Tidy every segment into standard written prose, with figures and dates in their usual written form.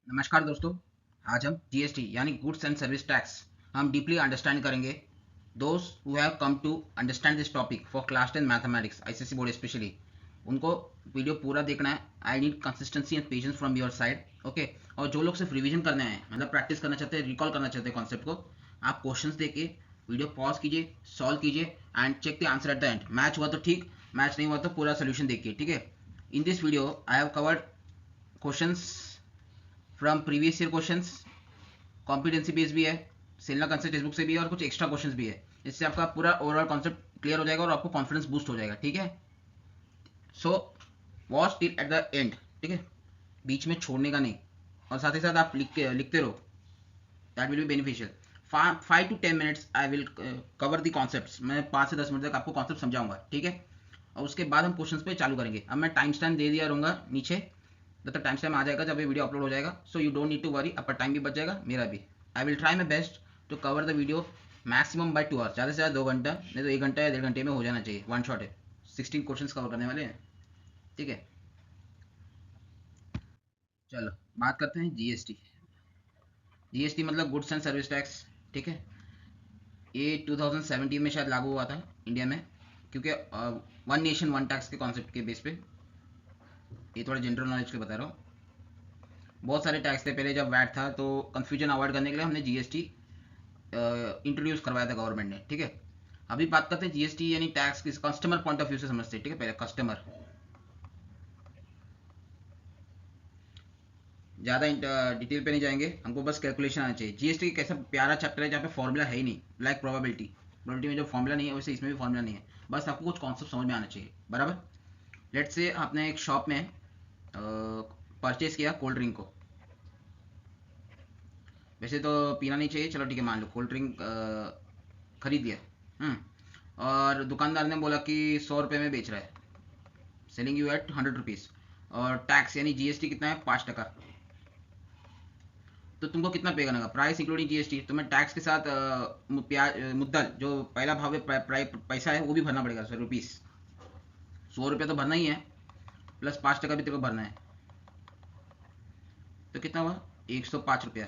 नमस्कार दोस्तों। आज हम जीएसटी यानी गुड्स एंड सर्विस टैक्स हम डीपली अंडरस्टैंड करेंगे। Those who have come to understand this topic for class 10 mathematics ICSE board specially, उनको वीडियो पूरा देखना है। I need consistency and patience from your side, okay. और जो लोग सिर्फ रिवीजन करने हैं, मतलब प्रैक्टिस करना चाहते हैं, रिकॉल करना चाहते हैं कॉन्सेप्ट को, आप क्वेश्चंस देके वीडियो पॉज कीजिए, सॉल्व कीजिए and check the answer at the end. Match हुआ तो ठीक, मैच नहीं हुआ तो पूरा सोल्यूशन देखिए, ठीक है। In this video I have covered questions from previous year questions, competency base भी है, सेलना कंसेप्ट टेक्स्ट बुक से भी है और कुछ एक्स्ट्रा क्वेश्चंस भी है। इससे आपका पूरा ओवरऑल कॉन्सेप्ट क्लियर हो जाएगा और आपको कॉन्फिडेंस बूस्ट हो जाएगा, ठीक है। So watch till eight the and, ठीक है, बीच में छोड़ने का नहीं। और साथ ही साथ आप लिखते रहो, that will be beneficial. 5 to 10 minutes I will cover the concept. मैं 5 से 10 मिनट तक आपको कॉन्सेप्ट समझाऊंगा, ठीक है। और उसके बाद हम क्वेश्चंस पे चालू करेंगे। अब मैं टाइम स्टैम्प दे दिया रहूँगा नीचे, जब तक टाइम स्टैम्प आ जाएगा जब ये वीडियो अपलोड हो जाएगा। So you don't need to worry, आपका टाइम भी बच जाएगा, मेरा भी। I will try my best to cover the video maximum by 2 hours, ज़्यादा से ज़्यादा 2 घंटा, नहीं तो 1 घंटा या 1.5 घंटे में हो जाना चाहिए। वन शॉट है, 16 क्वेश्चन कवर करने वाले हैं, ठीक है। चलो बात करते हैं जीएसटी। जीएसटी मतलब गुड्स एंड सर्विस टैक्स, ठीक है। ये 2017 में शायद लागू हुआ था इंडिया में, क्योंकि वन नेशन वन टैक्स के कॉन्सेप्ट के बेस पे। ये थोड़ा जनरल नॉलेज के बता रहा हूँ। बहुत सारे टैक्स थे पहले जब वैट था, तो कंफ्यूजन अवॉइड करने के लिए हमने जीएसटी इंट्रोड्यूस करवाया था गवर्नमेंट ने, ठीक है। अभी बात करते हैं जीएसटी यानी टैक्स किस कस्टमर पॉइंट ऑफ व्यू से समझते हैं, ठीक है। पहले कस्टमर, ज़्यादा डिटेल पे नहीं जाएंगे, हमको बस कैलकुलेशन आना चाहिए। जीएसटी एक ऐसा प्यारा चैप्टर है जहाँ पे फॉर्मूला है ही नहीं, लाइक प्रोबेबिलिटी। प्रोबेबिलिटी में जो फॉर्मूला नहीं है वैसे इसमें भी फॉर्मूला नहीं है, बस आपको कुछ कॉन्सेप्ट समझ में आना चाहिए, बराबर। लेट्स से आपने एक शॉप में परचेज किया कोल्ड ड्रिंक को। वैसे तो पीना नहीं चाहिए, चलो ठीक है, मान लो कोल्ड ड्रिंक खरीद लिया। और दुकानदार ने बोला कि 100 रुपये में बेच रहा है, सेलिंग यू एट 100 रुपीज़। और टैक्स यानी जीएसटी कितना है, 5%। तो तुमको कितना पे करना, प्राइस इंक्लूडिंग जीएसटी। तुम्हें टैक्स के साथ मुद्दल जो पहला भाव है, पैसा है, वो भी भरना पड़ेगा, 100 रुपीज़। 100 रुपये तो भरना ही है, प्लस 5% भी तेरे को भरना है। तो कितना हुआ, 105 रुपया।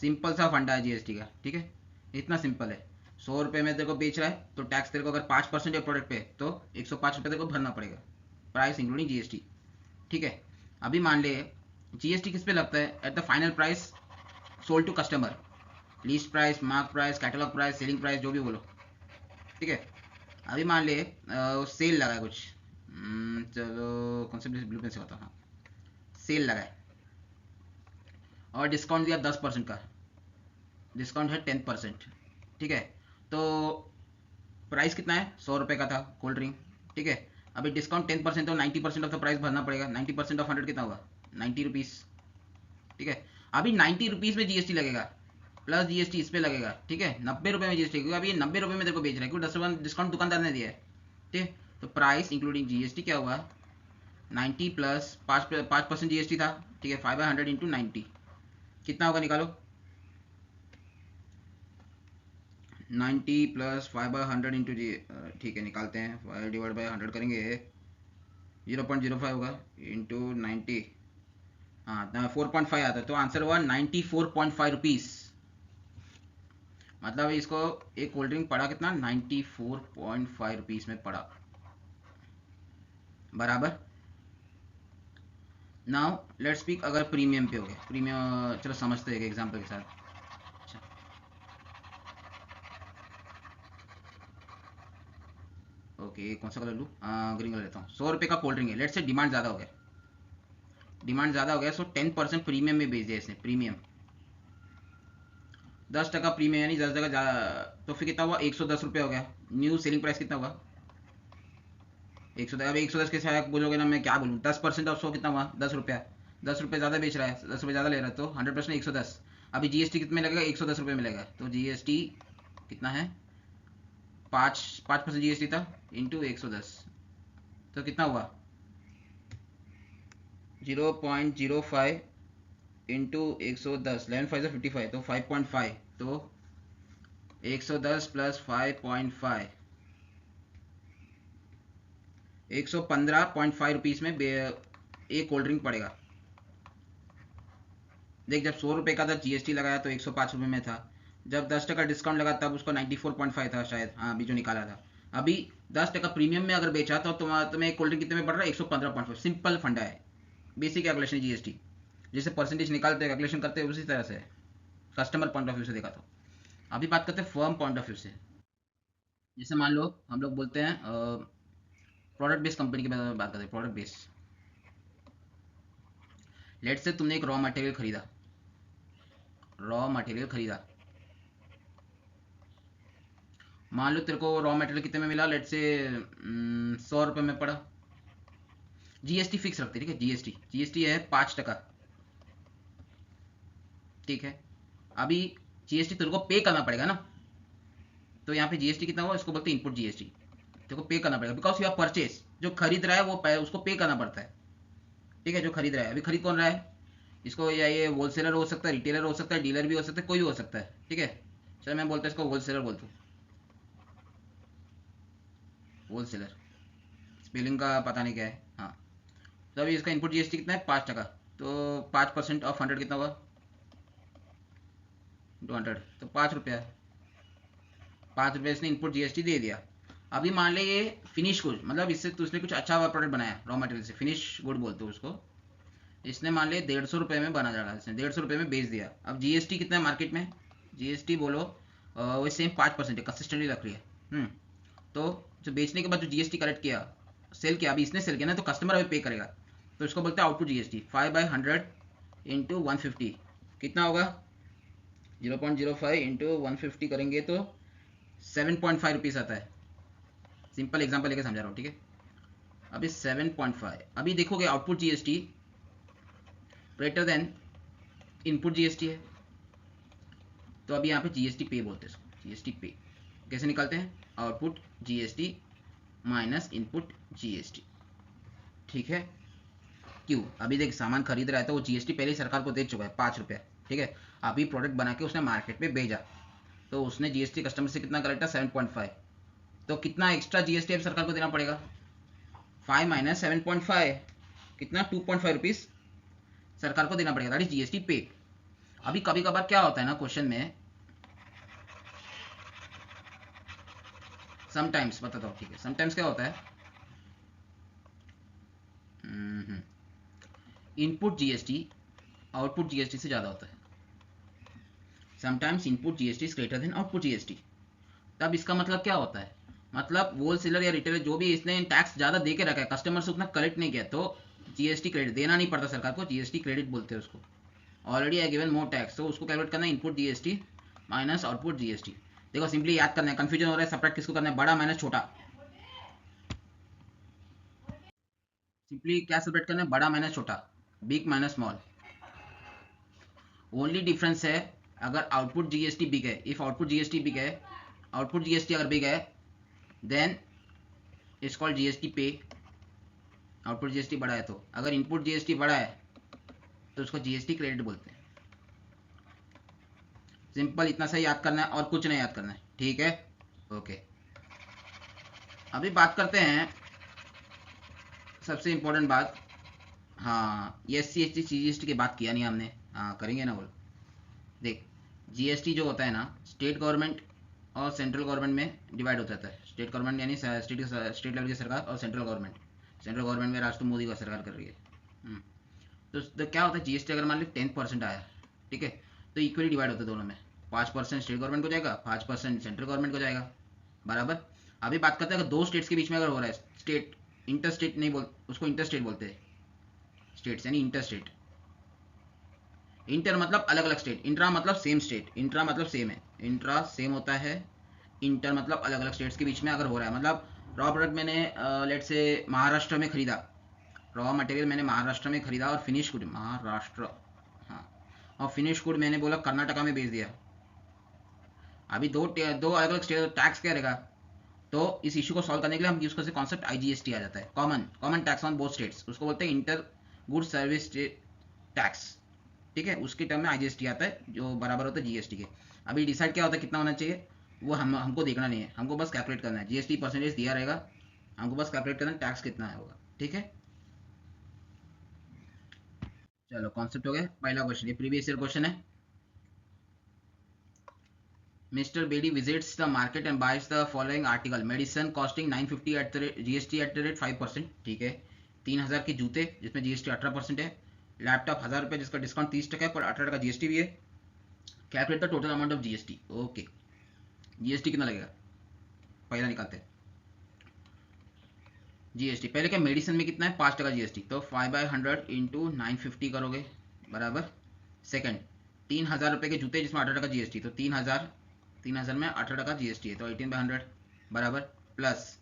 सिंपल सा फंडा है जीएसटी का, ठीक है। इतना सिंपल है। 100 रुपये में तेरे को बेच रहा है तो टैक्स तेरे को अगर 5% है प्रोडक्ट पे, तो 105 रुपये तेरे को भरना पड़ेगा, प्राइस इंक्लूडिंग जीएसटी, ठीक है। अभी मान ले जीएसटी किस पे लगता है, at the final price sold to customer. List price, mark price, catalogue price, selling price, जो भी बोलो, ठीक है। अभी मान ले सेल लगा है कुछ, चलो कौन से ब्लू पेन से होता, हाँ, सेल लगा है और डिस्काउंट दिया 10% का, डिस्काउंट है 10%, ठीक है। तो प्राइस कितना है, 100 रुपये का था कोल्ड ड्रिंक, ठीक है। अभी डिस्काउंट 10% तो 90% ऑफ द प्राइस भरना पड़ेगा। 90% ऑफ 100 कितना हुआ, 90 रुपीज़, ठीक है। अभी 90 रुपीज़ में जीएसटी लगेगा, प्लस जीएसटी इस पे लगेगा, ठीक है। 90 रुपये में जीएसटी, क्योंकि अभी ये 90 रुपये में तेरे को बेच रहा है, क्योंकि 10 डिस्काउंट दुकानदार ने दिया है, ठीक है। तो प्राइस इंक्लूडिंग जीएसटी क्या हुआ, 90 प्लस 5% जीएसटी था, ठीक है। 5/100 इंटू 90 कितना होगा, निकालो। 90 प्लस 5/100 इंटू जी, ठीक है, निकालते हैं। 5/100 करेंगे 0.05 होगा, इंटू 90, हाँ 4.5 आता है। तो आंसर हुआ 94.5 रुपीज़। मतलब इसको एक कोल्ड ड्रिंक पड़ा कितना, 94.5 रुपीज़ में पड़ा, बराबर। नाउ लेट्स स्पीक अगर प्रीमियम पे हो गया, प्रीमियम चलो समझते हैं एग्जाम्पल के साथ। अच्छा, ओके, कौन सा कलर लूँ, ग्रीन कलर लेता हूँ। 100 रुपये का कोल्ड ड्रिंक है, लेट्स से डिमांड ज़्यादा हो गया, डिमांड ज़्यादा हो गया, सो 10% प्रीमियम में बेच दिया इसने, प्रीमियम 10% प्रीमियम यानी 10 जगह ज़्यादा। तो फिर कितना हुआ, 110 रुपये हो गया। न्यू सेलिंग प्राइस कितना हुआ, 110। अब 110 के साथ बोलोगे ना, मैं क्या बोलूँ, 10% ऑफ 100 कितना हुआ, 10 रुपया। 10 रुपये ज़्यादा बेच रहा है, 10 रुपये ज़्यादा ले रहा है, तो 100% 110। अभी जीएसटी कितने में लगेगा, 110 रुपये मिलेगा। तो जीएसटी कितना है, 5% जीएसटी था, इंटू 110, तो कितना हुआ, 0.05 इंटू 110, 11×5 = 55, तो 5.5। तो 110 प्लस 5.5, 115.5 रुपीज़ में एक कोल्ड ड्रिंक पड़ेगा, देख, जब 100 रुपये का था जीएसटी लगाया तो 105 रुपये में था। जब 10% डिस्काउंट लगा तब उसको 94.5 था शायद, हाँ अभी जो निकाला था। अभी 10% प्रीमियम में अगर बेचा तो तुम्हें कोल्ड ड्रिंक कितने में पड़ रहा है? 115.5। सिंपल फंडा है, बेसिक कैलकुलेशन जीएसटी। जैसे परसेंटेज निकालते हैं, कैलकुलेशन करते हैं, उसी तरह से कस्टमर पॉइंट ऑफ व्यू से देखा तो। अभी बात करते हैं फर्म पॉइंट ऑफ व्यू से। जैसे मान लो हम लोग बोलते हैं प्रोडक्ट बेस्ड कंपनी के बारे में बात करते हैं। प्रोडक्ट बेस्ड, लेट से तुमने एक रॉ मटेरियल खरीदा। मान लो तेरे को रॉ मटेरियल कितने में मिला? लेट से 100 रुपये में पड़ा। जीएसटी फिक्स रखते, ठीक है। जीएसटी है 5%, ठीक है। अभी जीएसटी तेरे को पे करना पड़ेगा ना, तो यहाँ पे जीएसटी कितना हुआ? इसको बोलते हैं इनपुट जीएसटी। तेरे को पे करना पड़ेगा बिकॉज यू आर परचेज। जो खरीद रहा है वो उसको पे करना पड़ता है, ठीक है। जो खरीद रहा है, अभी खरीद कौन रहा है? इसको या ये होलसेलर हो सकता है, रिटेलर हो सकता है, डीलर भी हो सकता है, कोई भी हो सकता है, ठीक है। चल मैं बोलता हूँ इसको होलसेलर बोलता हूँ। होलसेलर, स्पेलिंग का पता नहीं क्या है, हाँ। तो अभी इसका इनपुट जीएसटी कितना है? 5%। तो 5% ऑफ 100 कितना होगा? 200, तो 5 रुपया। 5 रुपये इसने इनपुट जीएसटी दे दिया। अभी मान ले ये फिनिश गुड, मतलब इससे तो उसने कुछ अच्छा प्रोडक्ट बनाया रॉ मटेरियल से, फिनिश गुड बोलते हो उसको। इसने मान ले 150 रुपये में बना जाएगा, इसने 150 रुपये में बेच दिया। अब जीएसटी कितना है मार्केट में? जीएसटी बोलो वो सेम 5% है, कंसिस्टेंटली रख रही है। तो जो बेचने के बाद जो जीएसटी कलेक्ट किया, सेल किया, अभी इसने सेल किया ना, तो कस्टमर अभी पे करेगा। तो इसको बोलते हैं आउटपुट जीएसटी। 5/100 इंटू 150 कितना होगा? 0.05 इंटू 150 करेंगे तो 7.5 रुपीज़ आता है। सिंपल एग्जांपल लेके समझा रहा हूँ, ठीक है। अभी 7.5, अभी देखोगे output GST greater than input GST है, तो अभी यहाँ पे जीएसटी पे बोलते हैं इसको। जीएसटी पे कैसे निकालते हैं? Output GST minus input GST, ठीक है। क्यों? अभी देख, सामान खरीद रहा है तो वो जीएसटी पहले ही सरकार को दे चुका है 5 रुपया, ठीक है। अभी प्रोडक्ट बना के उसने मार्केट में भेजा, तो उसने जीएसटी कस्टमर से कितना कलेक्ट? 7.5। तो कितना एक्स्ट्रा जीएसटी अब सरकार को देना पड़ेगा? 5 माइनस 7.5 कितना? 2.5 रुपीज़ सरकार को देना पड़ेगा, दैट इज जीएसटी पे। अभी कभी कभार क्या होता है ना क्वेश्चन में, समटाइम्स बताता हूँ, ठीक है। समटाइम्स क्या होता है, इनपुट जीएसटी आउटपुट जीएसटी से ज़्यादा होता है। Sometimes input GST is greater than output GST. तब इसका मतलब क्या होता है? मतलब होलसेलर या रिटेलर जो भी इसने टैक्स ज़्यादा दे के रखा है, कस्टमर से उतना कलेक्ट नहीं किया, तो जीएसटी क्रेडिट देना नहीं पड़ता सरकार को, जीएसटी क्रेडिट बोलते हैं उसको। Already I given more tax, तो उसको कैलकुलेट करना है input GST minus output GST. देखो सिंपली याद करना है, कंफ्यूजन हो रहा है, सेपरेट किसको करना है? बड़ा माइनस छोटा। सिंपली क्या सेपरेट करना है? बड़ा माइनस छोटा, big minus small. Only difference है अगर आउटपुट जीएसटी बिग है, इफ आउटपुट जीएसटी बिग है, आउटपुट जीएसटी अगर बिग है देन इट्स कॉल्ड जीएसटी पे। आउटपुट जीएसटी बड़ा है तो, अगर इनपुट जीएसटी बड़ा है तो उसको जीएसटी क्रेडिट बोलते हैं। सिंपल इतना सा याद करना है और कुछ नहीं याद करना है, ठीक है। ओके, अभी बात करते हैं सबसे इंपॉर्टेंट बात। हाँ, ये S C S T C G S T की बात किया नहीं हमने, हाँ करेंगे ना बोल। देख, जीएसटी जो होता है ना, स्टेट गवर्नमेंट और सेंट्रल गवर्नमेंट में डिवाइड हो जाता है। स्टेट गवर्नमेंट यानी स्टेट लेवल की सरकार, और सेंट्रल गवर्नमेंट में राष्ट्र मोदी का सरकार कर रही है। तो क्या होता है, जीएसटी अगर मान ली 10% आया, ठीक है, तो इक्वली डिवाइड होता है दोनों में। 5% स्टेट गवर्नमेंट को जाएगा, 5% सेंट्रल गवर्नमेंट को जाएगा, बराबर। अभी बात करते हैं अगर दो स्टेट्स के बीच में अगर हो रहा है, स्टेट इंटर स्टेट नहीं बोल, उसको इंटर स्टेट बोलते हैं। स्टेट्स यानी इंटर स्टेट, इंटर मतलब अलग अलग स्टेट, इंट्रा मतलब सेम स्टेट, इंट्रा मतलब सेम है, इंट्रा सेम होता है, इंटर मतलब अलग अलग स्टेट्स के बीच में अगर हो रहा है। मतलब रॉ प्रोडक्ट मैंने लेट से महाराष्ट्र में खरीदा, रॉ मटेरियल मैंने महाराष्ट्र में खरीदा, और फिनिश गुड महाराष्ट्र, हाँ, और फिनिश गुड मैंने बोला कर्नाटका में बेच दिया। अभी दो अलग अलग स्टेट टैक्स क्या रहेगा? तो इस इशू को सॉल्व करने के लिए हम यूज करते हैं कॉन्सेप्ट आईजीएसटी आ जाता है, common tax on both states, उसको बोलते हैं इंटर गुड सर्विस टैक्स, ठीक है। उसके टर्म में आईजीएसटी आता है जो बराबर होता है जीएसटी के। अभी डिसाइड क्या होता है कितना होना चाहिए, वो हमको देखना नहीं है, हमको बस कैलकुलेट करना है। जीएसटी परसेंटेज दिया रहेगा, हमको बस कैलकुलेट करना है टैक्स कितना है होगा, ठीक है। चलो कॉन्सेप्ट हो गया। पहला क्वेश्चन, ये प्रीवियस ईयर क्वेश्चन है। Mister Bedi visits the market and buys the following article, medicine costing 950 at the GST at the rate 5%, ठीक है। 3000 के जूते जिसमें जीएसटी 18% है। लैपटॉप 1000 रुपये जिसका डिस्काउंट 30% है पर 18% जीएसटी भी है। Calculate the total amount of GST. Okay, GST कितना लगेगा पहला निकालते हैं। जीएसटी पहले क्या, मेडिसिन में कितना है 5% जीएसटी, तो 5/100 इंटू 950 करोगे बराबर। सेकंड, 3000 रुपये के जूते जिसमें 18% जीएसटी, तो 3000 में 18% जीएसटी है तो 18/100 बराबर। प्लस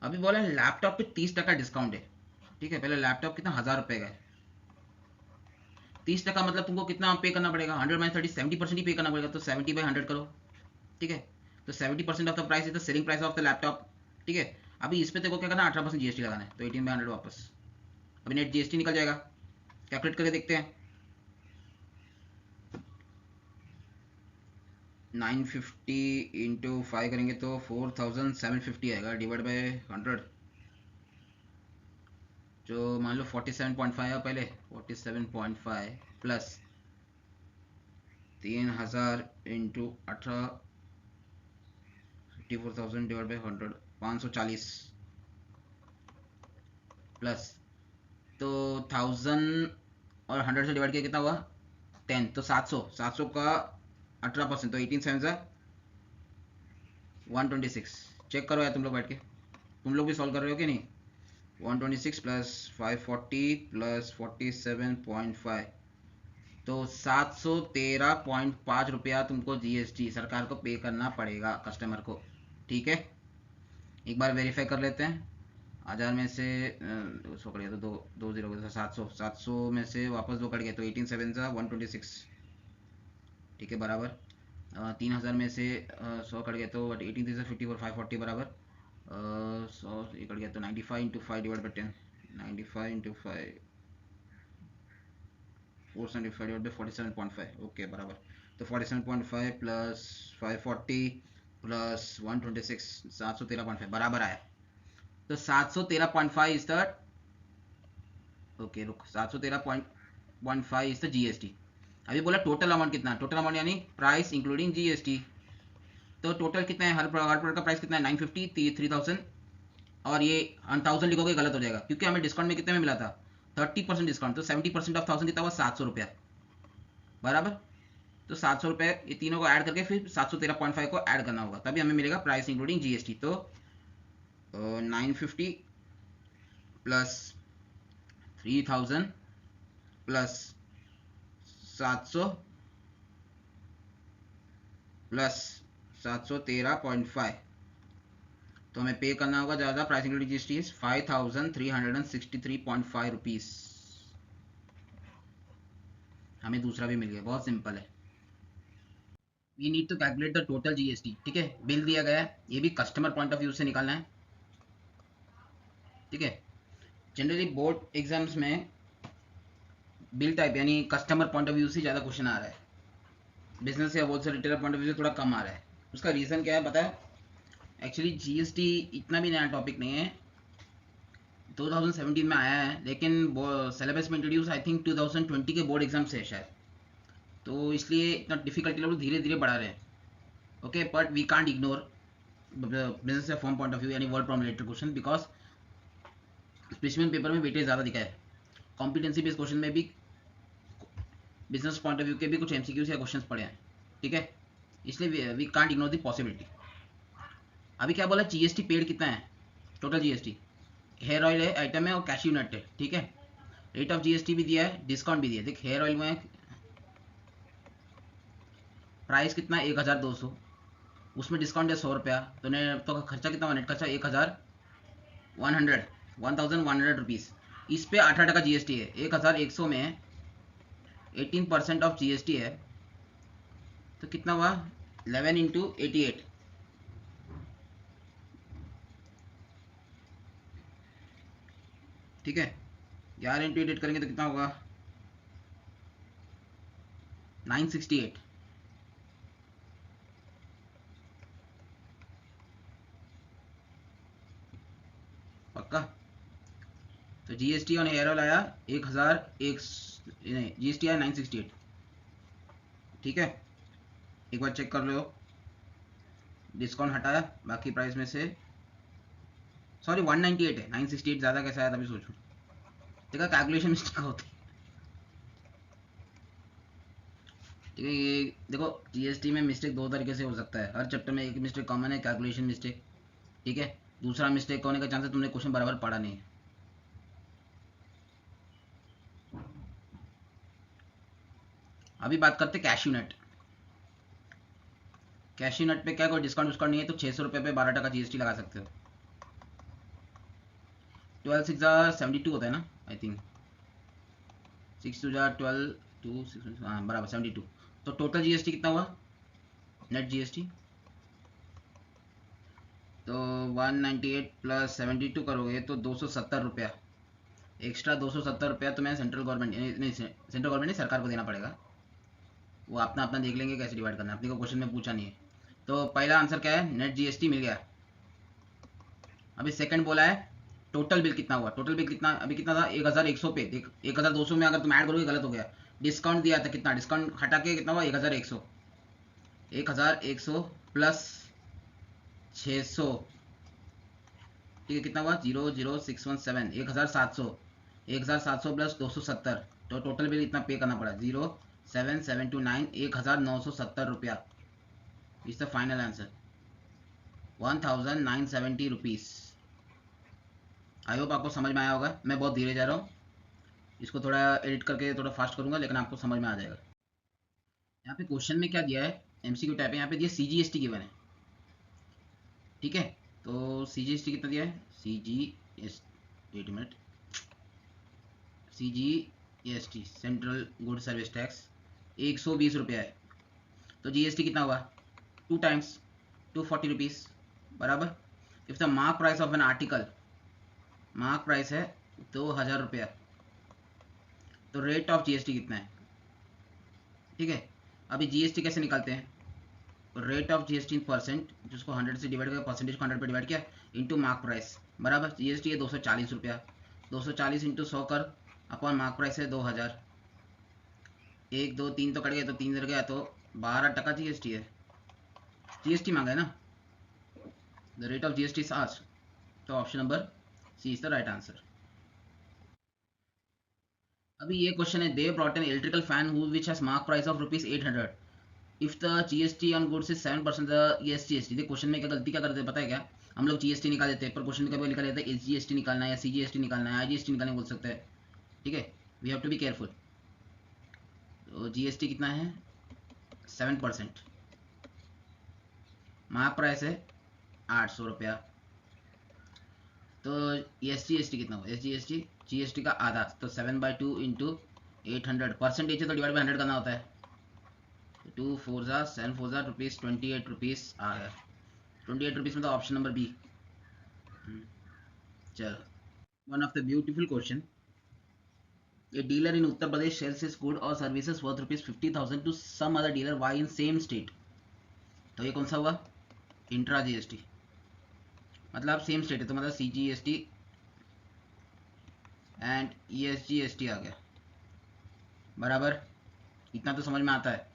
अभी बोला लैपटॉप पे 30% डिस्काउंट है, ठीक है। पहले लैपटॉप कितना 1000 रुपये का है, 30% मतलब तुमको कितना पे करना पड़ेगा, 100 - 30 70% ही पे करना पड़ेगा, तो 70/100 करो, ठीक है। तो 70% of the price is the selling price of the laptop, ठीक है। अभी इस पे तेरे को क्या करना है, 18% जीएसटी लगाना है, तो 18/100 वापस। अभी नेट जीएसटी निकल जाएगा, कैलकुलेट करके देखते हैं। 950 इंटू 5 करेंगे तो 4750 आएगा, डिवाइड बाई 100, जो मान लो 47.5 है पहले, 47.5 plus 3000 into 18, 54,000 divide by 100, 540 plus, तो 1000 और 100 से डिवाइड किया कितना हुआ 10, तो 700 का 18%, तो 18 7 126। चेक करो यार तुम लोग बैठ के, तुम लोग भी सॉल्व कर रहे हो कि नहीं। 126 प्लस 540 प्लस 47.5, तो 713.5 रुपया तुमको जीएसटी सरकार को पे करना पड़ेगा कस्टमर को, ठीक है। एक बार वेरीफाई कर लेते हैं। 1000 में से 100 कट गया तो दो दो जीरो हो गया, 700 में से वापस 2 कट गया, तो 18 7 126, ठीक है बराबर। 3000 में से 100 कट गया तो 18 3 54 540 बराबर। 100 ये कट गया तो 95 into 5 divide by 10, 95 into 5 475 divide by 47.5, okay बराबर। तो 47.5 प्लस 540 प्लस 126, 713.5 बराबर आया। तो 713.5 इज द, ओके रुक, 713.5 इज द जीएसटी। अभी बोला टोटल अमाउंट कितना, टोटल अमाउंट यानी प्राइस इंक्लूडिंग जीएसटी। तो टोटल कितना है, हर प्रोडक्ट का प्राइस कितना है 950, 3000, और ये 1000 लिखोगे गलत हो जाएगा क्योंकि हमें डिस्काउंट में कितने में मिला था 30% डिस्काउंट, तो 70% ऑफ 1000 कितना हुआ 700 रुपया बराबर। तो 700 रुपये ये तीनों को ऐड करके फिर 713.5 को ऐड करना होगा, तभी हमें मिलेगा प्राइस इंक्लूडिंग जीएसटी। तो 950 प्लस 3000 प्लस 700 प्लस 713.5, तो हमें पे करना होगा ज़्यादा, price including GST is 5363.5 rupees. हमें दूसरा भी मिल गया, बहुत सिंपल है। We need to calculate the total GST, ठीक है। बिल दिया गया है, ये भी कस्टमर पॉइंट ऑफ व्यू से निकालना है, ठीक है। जनरली बोर्ड एग्जाम्स में बिल टाइप यानी कस्टमर पॉइंट ऑफ व्यू से ज़्यादा क्वेश्चन आ रहा है, बिजनेस या wholesale retailer point of view से थोड़ा कम आ रहा है। उसका रीज़न क्या है पता है, एक्चुअली जीएसटी इतना भी नया टॉपिक नहीं है, 2017 में आया है, लेकिन सिलेबस में इंट्रोड्यूस आई थिंक 2020 के बोर्ड एग्जाम से है शायद, तो इसलिए इतना डिफिकल्टी लोग धीरे धीरे बढ़ा रहे हैं, okay. But we can't ignore business या फॉर्म पॉइंट ऑफ व्यू यानी word problem related question, because specific paper में वेटेज ज़्यादा दिखा है। कॉम्पिटेंसी बेस्ड क्वेश्चन में भी बिजनेस पॉइंट ऑफ व्यू के भी कुछ एमसीक्यूज या क्वेश्चंस पड़े हैं, ठीक है। इसलिए we can't ignore the possibility. अभी क्या बोला, जीएसटी पेड कितना है, टोटल जीएसटी, हेयर ऑयल है, आइटम है और कैश्यू नट है, ठीक है। रेट ऑफ जीएसटी भी दिया है, डिस्काउंट भी दिया है। देख हेयर ऑयल में प्राइस कितना है 1200, उसमें डिस्काउंट है 100 रुपया, तो नेट तो खर्चा कितना हुआ, नेट खर्चा 1100 रुपीज़। इस पे 18% जीएसटी है, 1100 में 18% ऑफ जीएसटी है, तो कितना हुआ 11 इंटू 88, ठीक है। 11 इंटू 88 करेंगे तो कितना होगा 968, पक्का। तो जीएसटी ऑन एयर ऑयल आया 1001, नहीं जीएसटी आया 968। ठीक है, एक बार चेक कर लो, डिस्काउंट हटाया बाकी प्राइस में से, सॉरी 198 है, 968 ज़्यादा कैसा आया तभी सोचूं। देखा कैलकुलेशन मिस्टेक होती है। ठीक है, ये देखो जीएसटी में मिस्टेक दो तरीके से हो सकता है, हर चैप्टर में एक मिस्टेक कॉमन है, कैलकुलेशन मिस्टेक। ठीक है, दूसरा मिस्टेक होने का चांस है तुमने क्वेश्चन बराबर पढ़ा नहीं है। अभी बात करते कैश यूनिट। कैश यूनिट पे क्या कोई डिस्काउंट विस्काउंट नहीं है, तो 600 रुपये पे 12% जीएसटी लगा सकते हो। 12 6 72 होता है ना, आई थिंक 6 2 12 2 6, हाँ बराबर 72। तो टोटल जीएसटी कितना हुआ, नेट जीएसटी? तो 198 प्लस 72 करोगे तो 270 रुपया, एक्स्ट्रा 270 रुपया तो मैं सेंट्रल गवर्नमेंट नहीं, सेंट्रल गवर्नमेंट नहीं, सरकार को देना पड़ेगा। वो अपना अपना देख लेंगे कैसे डिवाइड करना है, अपने को क्वेश्चन में पूछा नहीं है। तो पहला आंसर क्या है, नेट जीएसटी मिल गया। अभी सेकंड बोला है टोटल बिल कितना हुआ, टोटल बिल कितना अभी कितना था 1100 पे, देख 1200 में अगर तुम ऐड करोगे गलत हो गया। डिस्काउंट दिया था कितना, डिस्काउंट हटा के कितना हुआ 1100, 1100 प्लस 600, ठीक है कितना हुआ 00617, 1700, 1700 प्लस 270, तो टोटल बिल इतना पे करना पड़ा 07729, 1970 रुपया। Is the final answer 1970 rupees. I hope आपको समझ में आया होगा, मैं बहुत धीरे जा रहा हूँ, इसको थोड़ा एडिट करके थोड़ा फास्ट करूँगा, लेकिन आपको समझ में आ जाएगा। यहाँ पे क्वेश्चन में क्या दिया है, एमसीक्यू टाइप है, यहाँ पे दिया सीजीएसटी गिवन है। ठीक है, तो सीजीएसटी कितना दिया है, wait minute, CGST central good service tax 120 रुपया है। तो जीएसटी कितना हुआ 2 टाइम्स 240 रुपीज़ बराबर। If the mark price of an article, mark price है 2000 रुपया, तो रेट ऑफ जीएसटी कितना है। ठीक है, अभी जीएसटी कैसे निकालते हैं, rate of GST in percent, जिसको 100 से डिवाइड किया, परसेंटेज को 100 पे डिवाइड किया, इंटू मार्क प्राइस बराबर। जीएसटी है 240 रुपया, 240 इंटू 100 कर अपॉन मार्क प्राइस है 2000, 1 2 3 तो कट गया, तो 3 रह गया, तो 12% जीएसटी है। जीएसटी मांगा है ना, the rate of GST is asked, तो option number C is the right answer. अभी ये क्वेश्चन है, they brought an electrical fan which has mark price of ₹800, if the GST on goods is 7% the SGST. देखो question में क्या गलती क्या करते हैं पता है क्या, हम लोग जीएसटी निकाल देते हैं, पर क्वेश्चन में कभी निकाल देते हैं एसजीएसटी निकालना है या सीजीएसटी निकालना है, आईजीएसटी निकालने बोल सकते हैं। ठीक है, we have to be careful. तो जीएसटी कितना है 7%, मार्क प्राइस है 800 रुपया, तो एसजीएसटी कितना हो, एसजीएसटी जीएसटी का आधा, तो 7/2 इंटू 800, परसेंटेज है तो डिवाइड बाई 100 करना होता है, 2 4 7 4 रुपीज़ 28 रुपीज़ आ गया, 28 रुपीज़ में तो ऑप्शन नंबर बी। चलो, one of the beautiful question, a dealer in Uttar Pradesh sells his good or services worth ₹50,000 to some other dealer Y in same state। तो ये कौन सा हुआ, इंट्रा जीएसटी, मतलब सेम स्टेट है, तो मतलब सीजीएसटी एंड ईएसजीएसटी आ गया बराबर, इतना तो समझ में आता है।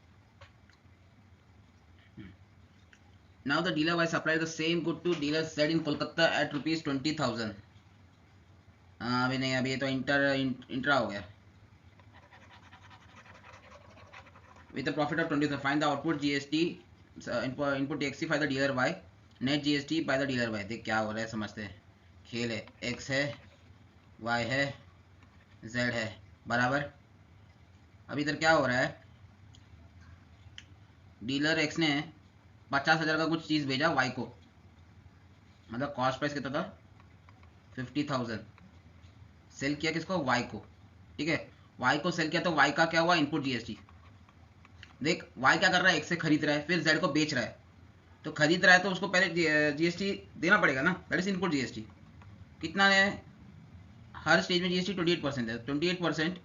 Now the dealer Y supplied the same good to dealer Z in Kolkata at ₹20,000। अभी नहीं, अभी ये तो इंट्रा हो गया। With a profit of 20,000, find the output GST, input TXT by the dealer Y, net GST by the dealer Y। देख क्या हो रहा है, समझते हैं, खेल है, X है, Y है, Z है बराबर। अभी इधर क्या हो रहा है, डीलर X ने 50,000 का कुछ चीज़ भेजा Y को, मतलब कॉस्ट प्राइस कितना था 50,000, सेल किया किसको, Y को। ठीक है, Y को सेल किया, तो Y का क्या हुआ, इनपुट जीएसटी। देख Y क्या कर रहा है, X से खरीद रहा है, फिर Z को बेच रहा है, तो खरीद रहा है तो उसको पहले जीएसटी देना पड़ेगा ना, दैट इज इनपुट जीएसटी। कितना है, हर स्टेज में जीएसटी 28% है, 28%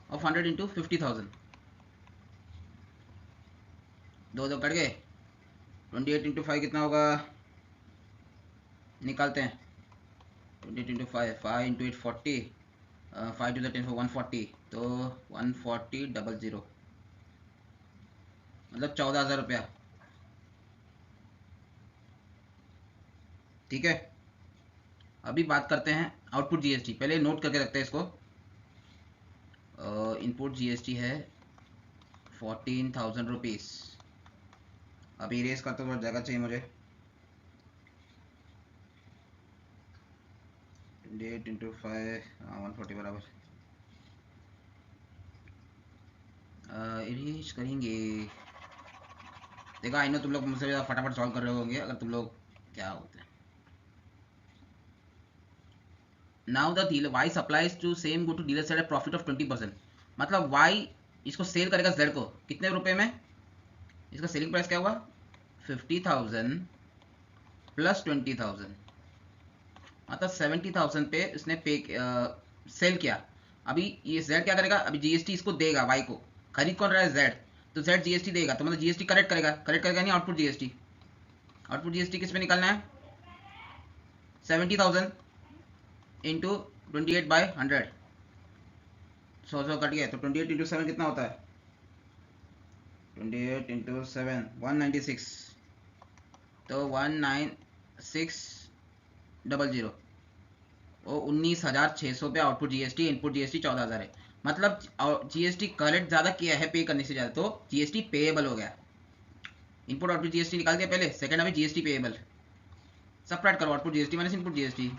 ऑफ 100 इंटू 50,000, दो कट गए, 28 इंटू 5 कितना होगा, निकालते हैं, 28 into 5, 5 into 8 40, 5 to the 10 for 140, तो 140,000 मतलब 14,000 रुपया। ठीक है, अभी बात करते हैं आउटपुट जीएसटी। पहले नोट करके रखते हैं इसको। इनपुट जीएसटी है 14,000 रुपीज़। अभी इरेज करते तो जगह चाहिए मुझे। 28 इंटू 5, 140 बराबर। इरेज करेंगे। देखो आई नो तुम लोग मुझसे फटाफट सॉल्व कर रहे होंगे अगर तुम लोग क्या होते हैं। Now the dealer Y supplies to same go to dealer side profit of 20%। मतलब वाई इसको सेल करेगा जेड को कितने रुपए में? इसका सेलिंग प्राइस क्या हुआ? 50,000 प्लस 20,000, मतलब 70,000 पे इसने पे सेल किया। अभी ये जेड क्या करेगा? अभी जीएसटी इसको देगा वाई को। खरीद कौन रहा है? जेड। तो जेड जीएसटी देगा, तो मतलब जीएसटी करेक्ट करेगा। करेक्ट करेगा नहीं आउटपुट जीएसटी। आउटपुट जीएसटी किस पे निकालना है? 70,000 इंटू 28/100, 100 कट गया तो 28 इंटू 7 कितना होता है? 28 इंटू 7 196, तो 19600 वो 19,600 पे आउटपुट जीएसटी। इनपुट जीएसटी 14,000 है। मतलब जीएसटी कलेक्ट ज़्यादा किया है पे करने से ज़्यादा, तो जीएसटी पेएबल हो गया। इनपुट आउटपुट जीएसटी निकाल दिया पहले, सेकंड अभी जीएसटी पेएबल। सबट्रैक्ट करो output GST minus input GST.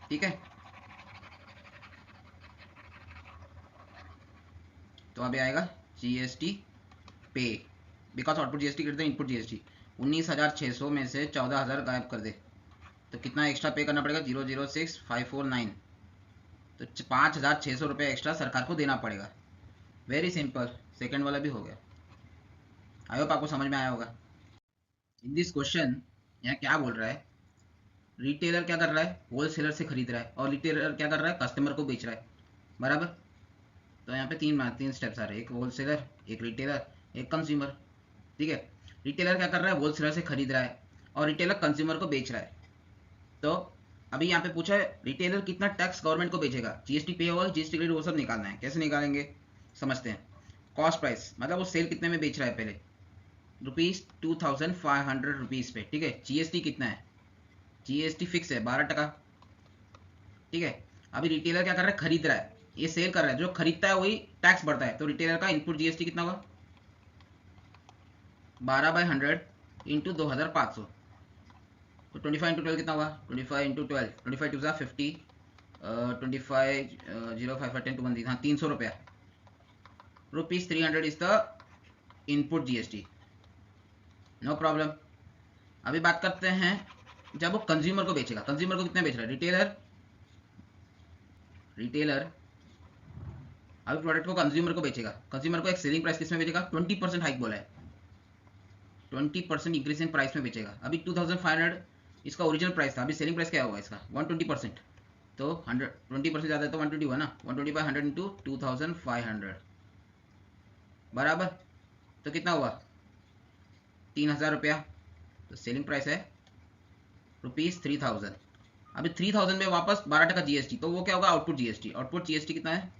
ठीक है, तो अभी आएगा जीएसटी पे, because output GST greater than input GST. 19,600 में से 14,000 गायब कर दे तो कितना एक्स्ट्रा पे करना पड़ेगा? 006,549, तो 5,600 रुपये एक्स्ट्रा सरकार को देना पड़ेगा। वेरी सिंपल, सेकंड वाला भी हो गया। आई होप आपको समझ में आया होगा। इन दिस क्वेश्चन यहाँ क्या बोल रहा है? रिटेलर क्या कर रहा है? होलसेलर से खरीद रहा है, और रिटेलर क्या कर रहा है? कस्टमर को बेच रहा है। बराबर, तो यहाँ पे तीन स्टेप्स आ रहे हैं, एक होलसेलर, एक रिटेलर, एक कंज्यूमर। ठीक है, रिटेलर क्या कर रहा है? होलसेलर से खरीद रहा है, और रिटेलर कंज्यूमर को बेच रहा है। तो अभी यहाँ पे पूछा है रिटेलर कितना टैक्स गवर्नमेंट को बेचेगा, जीएसटी पे होगा, जीएसटी क्रेडिट, वो सब निकालना है। कैसे निकालेंगे समझते हैं। कॉस्ट प्राइस मतलब वो सेल कितने में बेच रहा है पहले, ₹2,500 पे। ठीक है, जीएसटी कितना है? जीएसटी फिक्स है 12%। ठीक है, अभी रिटेलर क्या कर रहा है? खरीद रहा है, ये सेल कर रहा है, जो खरीदता है वही टैक्स बढ़ता है। तो रिटेलर का इनपुट जीएसटी कितना होगा? 12/100 इंटू 2,500, तो 25 इंटू 12 कितना होगा? 25 इंटू 12, 25 टू 50, 25 0 5 10 टू 1 हाँ 300 रुपया। ₹300 is the input GST, no problem. अभी बात करते हैं जब वो कंज्यूमर को बेचेगा। कंज्यूमर को कितना बेच रहा है? रिटेलर अभी प्रोडक्ट को कंज्यूमर को बेचेगा। कंज्यूमर को एक सेलिंग प्राइस किसमें बेचेगा? 20% हाइक बोला है, 20% इंक्रीज इन प्राइस में बेचेगा। अभी 2,500 इसका ओरिजिनल प्राइस था, अभी सेलिंग प्राइस क्या होगा इसका? 120%, तो 100 20% ज़्यादा है तो 120 हुआ ना। 120/100 इंटू 2,500 बराबर, तो कितना हुआ? 3,000 रुपया। तो सेलिंग प्राइस है ₹3,000। अभी 3,000 में वापस 12% जीएसटी, तो वो क्या होगा? Output GST. आउटपुट जीएसटी कितना है?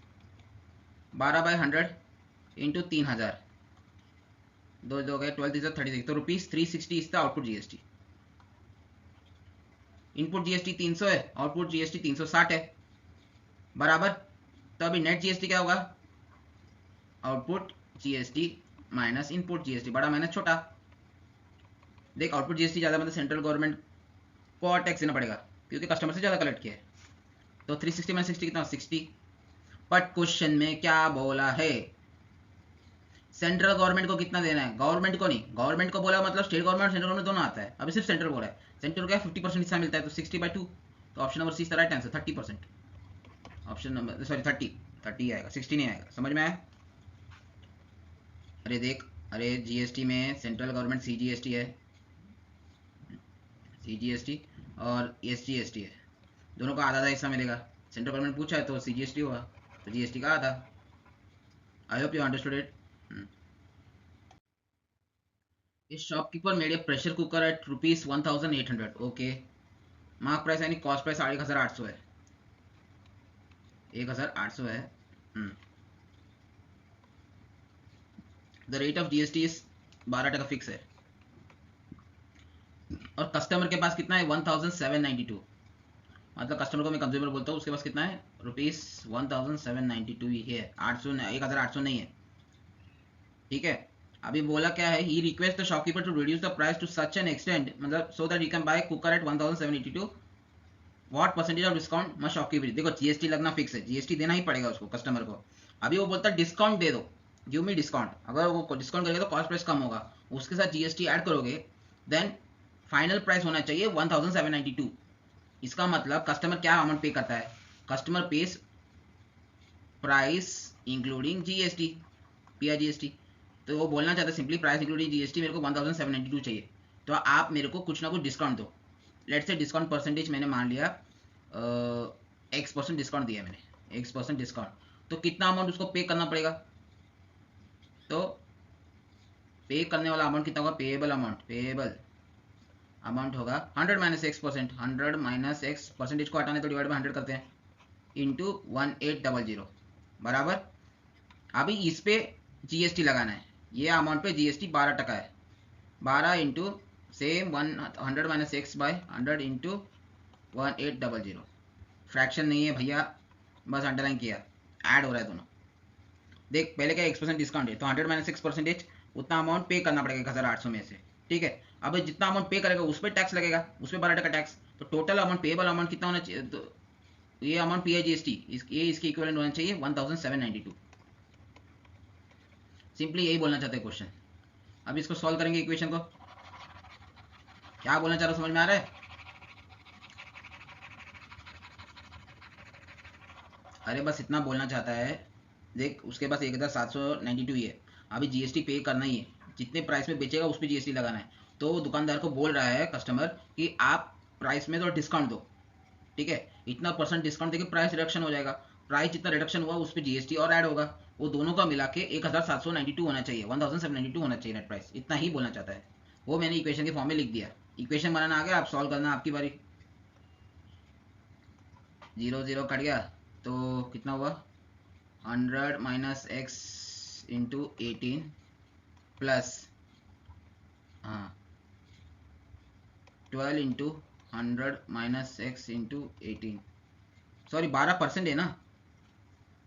12/100 इंटू 3,000, दो गए 12 36, तो ₹360 is the output GST. Input GST 300 है, आउटपुट जीएसटी 360 है। बराबर, तो अभी नेट जीएसटी क्या होगा? Output GST minus input GST, बड़ा माइनस छोटा। देख आउटपुट जीएसटी ज़्यादा मतलब सेंट्रल गवर्नमेंट को और टैक्स देना पड़ेगा क्योंकि कस्टमर से ज़्यादा कलेक्ट किया है। तो 360 माइनस 60 कितना? 60। बट क्वेश्चन में क्या बोला है? सेंट्रल गवर्नमेंट को कितना देना है? गवर्नमेंट को नहीं, गवर्नमेंट को बोला मतलब स्टेट गवर्नमेंट सेंट्रल गवर्नमेंट दोनों आता है। अभी सिर्फ सेंट्रल बोला है। सेंट्रल क्या 50% हिस्सा मिलता है, तो 60/2, तो option number C is the right answer, 30%। Option number sorry 30 आएगा, 60 नहीं आएगा। समझ में आया? अरे देख, अरे जीएसटी में सेंट्रल गवर्नमेंट सीजीएसटी है, सीजीएसटी और एसजीएसटी है, दोनों का आधा आधा हिस्सा मिलेगा। सेंट्रल गवर्नमेंट पूछा है तो सीजीएसटी होगा, तो जीएसटी का आधा। I hope you understood it. इस shopkeeper made a pressure cooker at ₹1,800। Okay, mark price यानी कॉस्ट प्राइस 1800 है, 1800 है। The rate of GST is 12% fix है, और कस्टमर के पास कितना है 1792, मतलब कस्टमर को मैं कंज्यूमर बोलता हूँ, उसके पास कितना है रुपीज 1792 ही है, 800 1800 नहीं है। ठीक है, अभी बोला क्या है, he request the shopkeeper to reduce the price to such an extent, मतलब so that you can buy cooker at 1782, what percentage of discount must shopkeeper. देखो जीएसटी लगना फिक्स है, जीएसटी देना ही पड़ेगा उसको कस्टमर को। अभी वो बोलता है डिस्काउंट दे दो, गिव मी डिस्काउंट, अगर वो डिस्काउंट करेगा तो कॉस्ट प्राइस कम होगा, उसके साथ जीएसटी ऐड करोगे, देन फाइनल प्राइस होना चाहिए 1792। इसका मतलब कस्टमर क्या अमाउंट पे करता है, customer pays price including GST, PR GST. तो वो बोलना चाहता है सिंपली प्राइस इंक्लूडिंग जीएसटी मेरे को 1792 चाहिए, तो आप मेरे को कुछ ना कुछ डिस्काउंट दो। लेट्स से डिस्काउंट परसेंटेज मैंने मान लिया X% डिस्काउंट दिया मैंने, X% डिस्काउंट, तो कितना अमाउंट उसको पे करना पड़ेगा, तो पे करने वाला अमाउंट कितना होगा, पेएबल अमाउंट होगा 100 minus X%, 100 minus X, percentage को हटाने तो डिवाइड बाय 100 करते हैं, इंटू 1800 बराबर। अभी इस पे जीएसटी लगाना है, ये अमाउंट पे जीएसटी 12% है, 12 into same 100 minus X by 100 into 1800, fraction नहीं है भैया, बस अंडरलाइन किया, ऐड हो रहा है दोनों। देख पहले क्या X% डिस्काउंट है, तो 100 माइनस 6% उतना अमाउंट पे करना पड़ेगा 1800 में से। ठीक है, अब जितना अमाउंट पे करेगा उस पर टैक्स लगेगा, उस पर 12% टैक्स, तो टोटल अमाउंट पेएबल अमाउंट कितना होना चाहिए, तो ये अमाउंट पीआईजीएसटी ये इसके इक्विवेलेंट होना चाहिए 1792। सिंपली यही बोलना चाहते हैं क्वेश्चन। अब इसको सॉल्व करेंगे इक्वेशन को, क्या बोलना चाह रहा हूं समझ में आ रहा है? अरे बस इतना बोलना चाहता है, देख उसके पास 1792 ही है, अभी जीएसटी पे करना ही है, जितने प्राइस में बेचेगा उस पर जीएसटी लगाना है, तो दुकानदार को बोल रहा है कस्टमर कि आप प्राइस में तो डिस्काउंट दो, ठीक है, इतना परसेंट डिस्काउंट देके प्राइस रिडक्शन हो जाएगा, प्राइस जितना रिडक्शन हुआ उस पर जीएसटी और ऐड होगा, वो दोनों का मिला के 1792 होना चाहिए, 1792 होना चाहिए नेट प्राइस, इतना ही बोलना चाहता है। वो मैंने इक्वेशन के फॉर्म में लिख दिया, इक्वेशन बनाना आ गया, आप सॉल्व करना आपकी बारी। 0 0 कट गया तो कितना हुआ, 100 minus x into 18 plus 12 into 100 minus x into 18, sorry 12% है ना,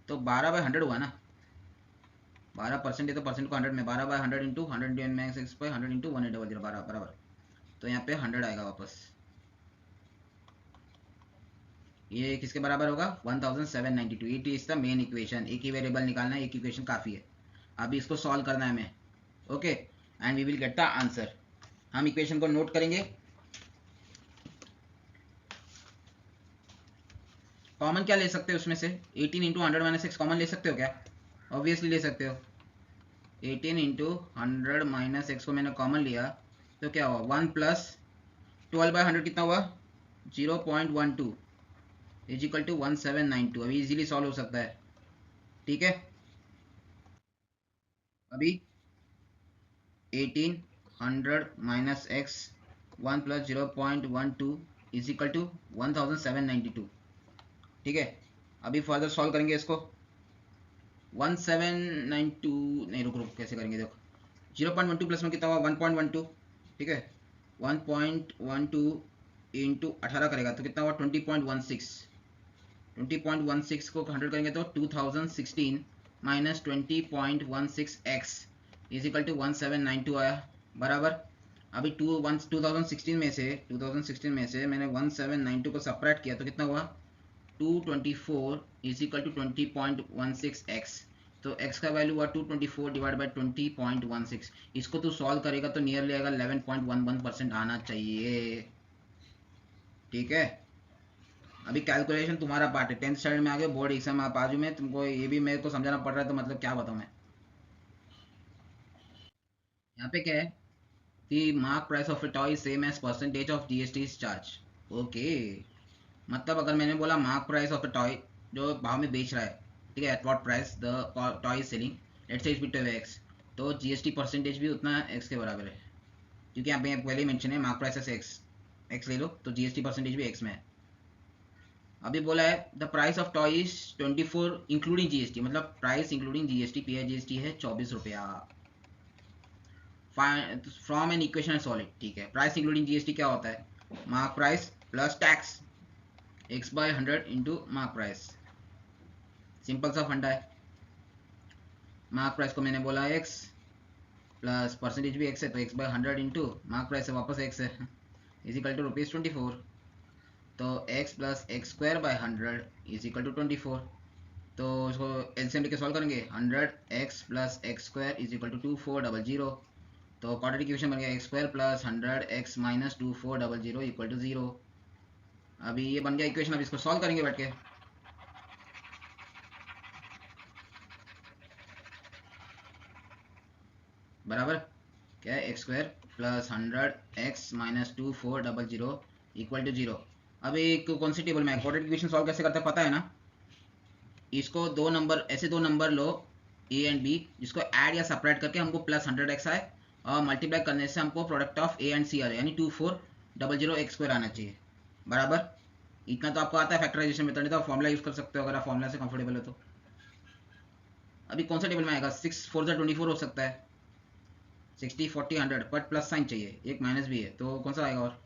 तो 12/100 हुआ ना, 12% है तो परसेंट को 100 में, 12/100 इंटू 100 मैक्स एक्स पर 100 इंटू 1800 बराबर, तो यहाँ पे 100 आएगा वापस, ये किसके बराबर होगा 1792। It is the main equation, एक ही वेरिएबल निकालना है, एक इक्वेशन काफ़ी है, अभी इसको सॉल्व करना है हमें, okay, and we will get the answer. हम इक्वेशन को नोट करेंगे, कॉमन क्या ले सकते हो उसमें से, 18 इंटू 100 माइनस एक्स कॉमन ले सकते हो क्या, ऑब्वियसली ले सकते हो, 18 इंटू 100 माइनस एक्स को मैंने कॉमन लिया, तो क्या हुआ 1 प्लस 12/100 कितना हुआ 0.12 इज इक्वल टू 1792, अभी इजीली सॉल्व हो सकता है। ठीक है, अभी 1800 minus X 1 plus 0.12 is equal to 1792। ठीक है, अभी फर्दर सॉल्व करेंगे इसको, 1792 नहीं, रुक रुक कैसे करेंगे, देखो 0.12 प्लस में कितना हुआ 1.12, ठीक है, 1.12 इंटू 18 करेगा तो कितना हुआ 20.16, 20.16 को 100 करेंगे तो 2016 minus 20.16 X is equal to 1792 आया बराबर। अभी 2016 में से मैंने 1792 को सपरेट किया तो कितना हुआ 224 इज इक्वल टू 20.16 एक्स, तो x का वैल्यू हुआ 224 डिवाइड बाई 20.16, इसको तू सॉल्व करेगा तो नियरली आएगा 11.11% आना चाहिए। ठीक है, अभी कैलकुलेशन तुम्हारा पार्ट है, 10th स्टैंडर्ड में आ गए, बोर्ड एग्जाम आप बाजू में, तुमको ये भी मेरे को समझाना पड़ रहा है, तो मतलब क्या बताऊँ मैं। यहाँ पे क्या है कि mark price of a toy same as percentage of GST is charge, okay, मतलब अगर मैंने बोला mark price of a toy जो भाव में बेच रहा है, ठीक है, at what price the toy is selling, let's say it be X, तो जीएसटी परसेंटेज भी उतना एक्स के बराबर है, क्योंकि यहाँ पे पहले ही मेंशन है mark price S x, x ले लो तो जीएसटी परसेंटेज भी एक्स में है। अभी बोला है the price of toy is 24 including GST, मतलब price including GST, P GST है 24 रुपया। फ्रॉम एन इक्वेशन सॉलिड, ठीक है। प्राइस इंक्लूडिंग जीएसटी क्या होता है? Mark price plus tax X by 100 into mark price. Simple सा फंडा है। मार्क प्राइस को मैंने बोला एक्स प्लस परसेंटेज भी एक्स है तो X by 100 into mark price से वापस एक्स है इज इक्वल टू ₹24। तो X plus X square by 100 is equal to 24। तो उसको एलसीएम लेके सॉल्व करेंगे। 100x plus X square is equal to 2400। तो क्वाड्रेटिक इक्वेशन बन गया X square plus 100x minus 2400 equal to 0। अभी ये बन गया इक्वेशन। अब इसको सॉल्व करेंगे बैठ के। बराबर क्या है? X square plus 100x minus 2400 equal to 0। अब एक कौन सी टेबल में क्वाड्रेटिक इक्वेशन सॉल्व कैसे करते हैं पता है ना? इसको दो नंबर, ऐसे दो नंबर लो ए एंड बी, जिसको ऐड या सेपरेट करके हमको प्लस 100x आए और मल्टीप्लाई करने से हमको प्रोडक्ट ऑफ ए एंड सी आ रहा है, यानी 2400x स्क्वायर आना चाहिए। बराबर इतना तो आपको आता है फैक्टराइजेशन मेथड, नहीं तो आप फॉर्मूला यूज कर सकते हो अगर आप फॉर्मूला से कंफर्टेबल हो तो। अभी कौन सा टेबल में आएगा? 6 4 24 हो सकता है, 60 40 100, बट प्लस साइन चाहिए, एक माइनस भी है तो कौन सा आएगा? और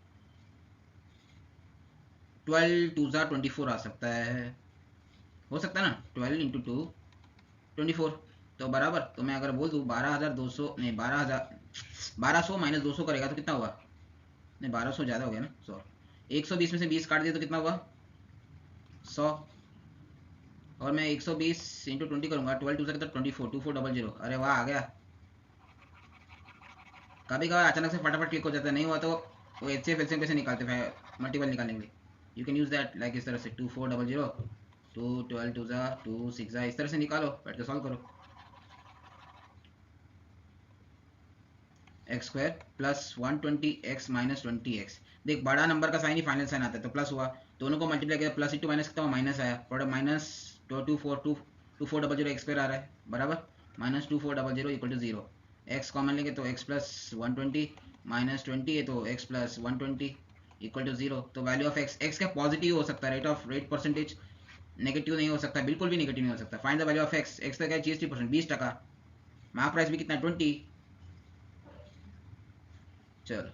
12 2 24 आ सकता है, हो सकता है ना? 12 इंटू 2 24। तो बराबर, तो मैं अगर बोल दूँ 12,200 नहीं 1200 माइनस 200 करेगा तो कितना होगा? नहीं 1200 ज़्यादा हो गया ना, 100। 120 में से 20 काट दिया तो कितना हुआ? 100। और मैं 120 इंटू 20 करूँगा, 12 2 से कितना? 24 अरे वाह आ गया। कभी कभार अचानक से फटाफट क्लिक हो जाता है, नहीं हुआ तो वो एच सी एफ एलसीएम कैसे निकालते हैं मल्टीपल निकालने के लिए? You can use that like इस तरह से 2400 2 12 2 2 6 इस तरह से निकालो, बैठ के सॉल्व करो। X square plus 120x minus 20x। देख बड़ा नंबर का साइन ही फाइनल साइन आता है तो प्लस हुआ, दोनों को मल्टीप्लाई किया प्लस इंटू माइनस कितना माइनस आया, प्रोडक्ट माइनस 2400 एक्स स्क्वायर आ रहा है। बराबर minus 2400 equal to 0। X common लेंगे तो एक्स प्लस 120 माइनस 20 है तो एक्स प्लस 120 इक्वल टू 0। तो वैल्यू ऑफ एक्स, एक्स क्या पॉजिटिव हो सकता है, रेट परसेंटेज नेगेटिव नहीं हो सकता, बिल्कुल भी नेगेटिव नहीं हो सकता। Find the value of x, x का क्या जीएसटी परसेंट 20%, मार्क प्राइस भी कितना 20। चलो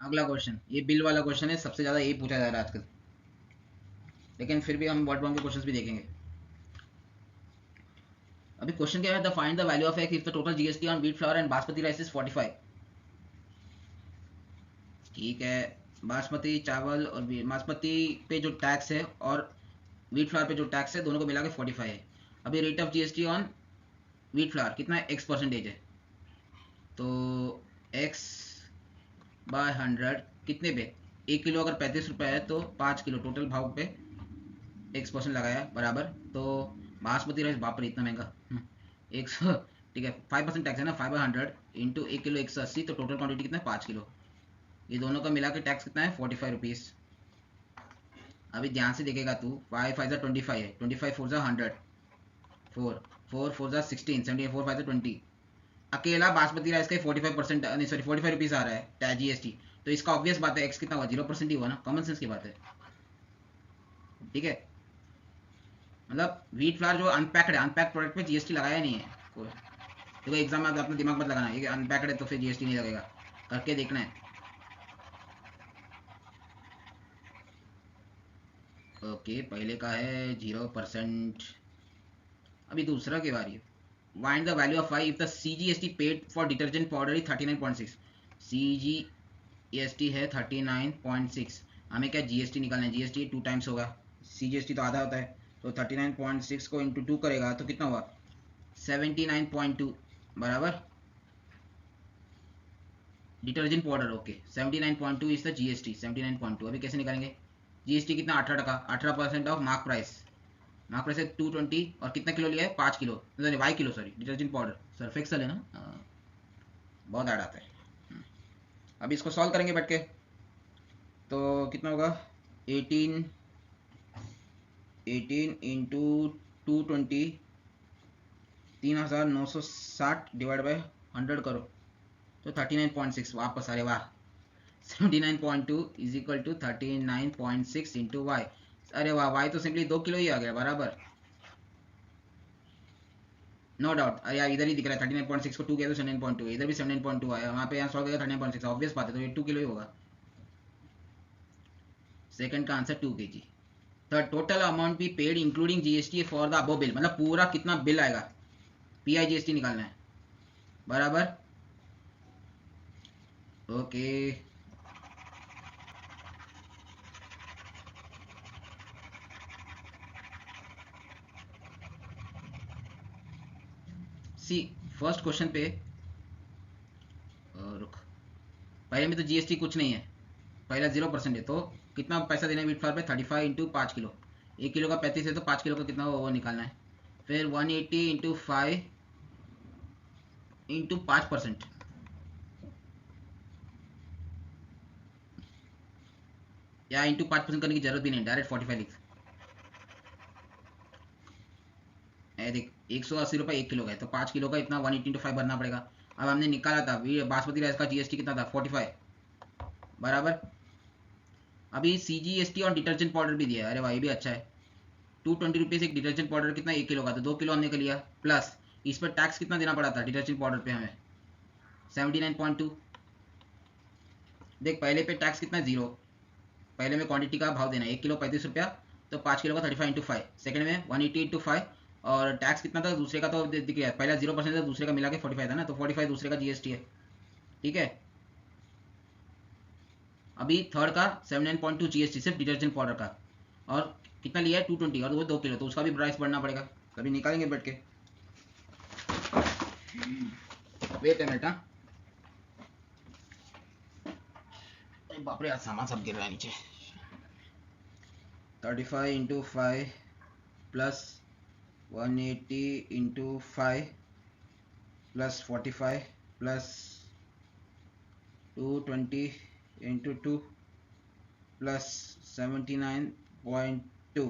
अगला क्वेश्चन, ये बिल वाला क्वेश्चन है, सबसे ज़्यादा यही पूछा जा रहा है आजकल, लेकिन फिर भी हम वर्ड बॉम्ब के क्वेश्चन भी देखेंगे। अभी क्वेश्चन क्या है? The find the value of x if the total GST on wheat flour and basmati rice is 45। ठीक है, बासमती चावल और बासमती पे जो टैक्स है और व्हीट फ्लावर पे जो टैक्स है दोनों को मिला के 45 है। अभी rate of GST on wheat flour कितना है? एक्स परसेंटेज है, तो एक्स बाय 100 कितने पे? 1 किलो अगर 35 रुपये है तो 5 किलो टोटल भाव पे x% लगाया। बराबर तो बासमती राइस बाप रे इतना महंगा, 100, ठीक है 5% टैक्स है ना, 5/100 इंटू 1 किलो 180, तो टोटल क्वांटिटी कितना है? 5 किलो। ये दोनों का मिला के टैक्स कितना है? 45 रुपीज़। अभी ध्यान से देखेगा तू, 5 5 25 है, 25 4 100, 4 4 4 16, 74 4 5 20। अकेला बासमती राइस का 45% नहीं सॉरी 45 रुपीज़ आ रहा है जीएसटी, तो इसका ऑब्वियस बात है एक्स कितना हुआ? 0% ही हुआ ना, कॉमन सेंस की बात है। ठीक है, मतलब व्हीट फ्लावर जो अनपैक्ड है, अनपैक्ड प्रोडक्ट पे जीएसटी लगाया नहीं है कोई। देखो एग्जाम में आप अपना दिमाग मत लगाना, ये अनपैक्ड है तो फिर जीएसटी नहीं लगेगा, करके देखना है। ओके पहले का है 0%। अभी दूसरा के बारी है। Find the value of y if the CGST paid for detergent powder is 39.6। CGST है 39.6, हमें क्या जीएसटी निकालना है? जीएसटी 2 टाइम्स होगा, सीजीएसटी तो आधा होता है, तो 39.6 को इंटू 2 करेगा तो कितना हुआ? 79.2। बराबर detergent powder, okay 79.2 is the GST, 79.2। अभी कैसे निकालेंगे? जीएसटी कितना? 18%, 18% of mark price. Mark price है 220 और कितना किलो लिया है? 5 किलो, नहीं y kilo sorry, detergent powder Surf Excel है ना, बहुत ऐड आता है। अभी इसको सॉल्व करेंगे बैठ के, तो कितना होगा? 18 इंटू 220, 3960 डिवाइड बाई 100 करो तो 39.6 वापस। अरे वाह 79.2 इज इक्वल टू 39.6 इंटू वाई। अरे वाह, वाई तो सिंपली 2 किलो ही आ गया बराबर, नो डाउट। अरे यार इधर ही दिख रहा है 39.6 को 2 किया तो 79.2, इधर भी 79.2 आया, वहाँ पे यहाँ 100 गया 39.6, ऑब्वियस बात है, तो ये 2 किलो ही होगा। सेकंड का answer 2 kg। The total amount be paid including GST for the above bill, मतलब पूरा कितना बिल आएगा, पीआई जीएसटी निकालना है बराबर। ओके सी फर्स्ट क्वेश्चन पे रुक, पहले में तो जीएसटी कुछ नहीं है, पहला 0% है, तो कितना पैसा देना है वीट फ्लावर पे, 35 इंटू 5 किलो, 1 किलो का 35 है तो 5 किलो का कितना वो निकालना है, फिर 180 इंटू 5 इंटू 5%, या इंटू 5% करने की जरूरत भी नहीं, डायरेक्ट 45 लिख। देख 180 रुपये 1 किलो का है, तो 5 किलो का इतना 180 इंटू 5 भरना पड़ेगा। अब हमने निकाला था बासमती राइस का जीएसटी कितना था, 45 बराबर। अभी सीजीएसटी और डिटर्जेंट पाउडर भी दिया है, अरे भाई भी अच्छा है, 220 रुपीज़ एक डिटर्जेंट पाउडर, कितना 1 किलो का, तो 2 किलो हमने कर लिया, प्लस इस पर टैक्स कितना देना पड़ा था डिटर्जेंट पाउडर पे हमें, 79.2। देख पहले पे टैक्स कितना, 0, पहले में क्वांटिटी का भाव देना है, 1 किलो 35 रुपया, तो 5 किलो का 35 इंटू 5, सेकेंड में 180 इंटू 5, और टैक्स कितना था दूसरे का, तो दिख गया पहला 0% था, दूसरे का मिला के 45 था ना, तो 45 दूसरे का जीएसटी है, ठीक है। अभी थर्ड का 79.2 जीएसटी सिर्फ डिटर्जेंट पाउडर का, और कितना लिया है 220, और वो 2 किलो, तो उसका भी प्राइस बढ़ना पड़ेगा, कभी निकालेंगे बैठ के, वेट है बेटा। बाप रे आज सामान सब गिर रहा है नीचे। 35 into 5 plus 180 into 5 plus 45 plus 220 into 2 plus 79.2,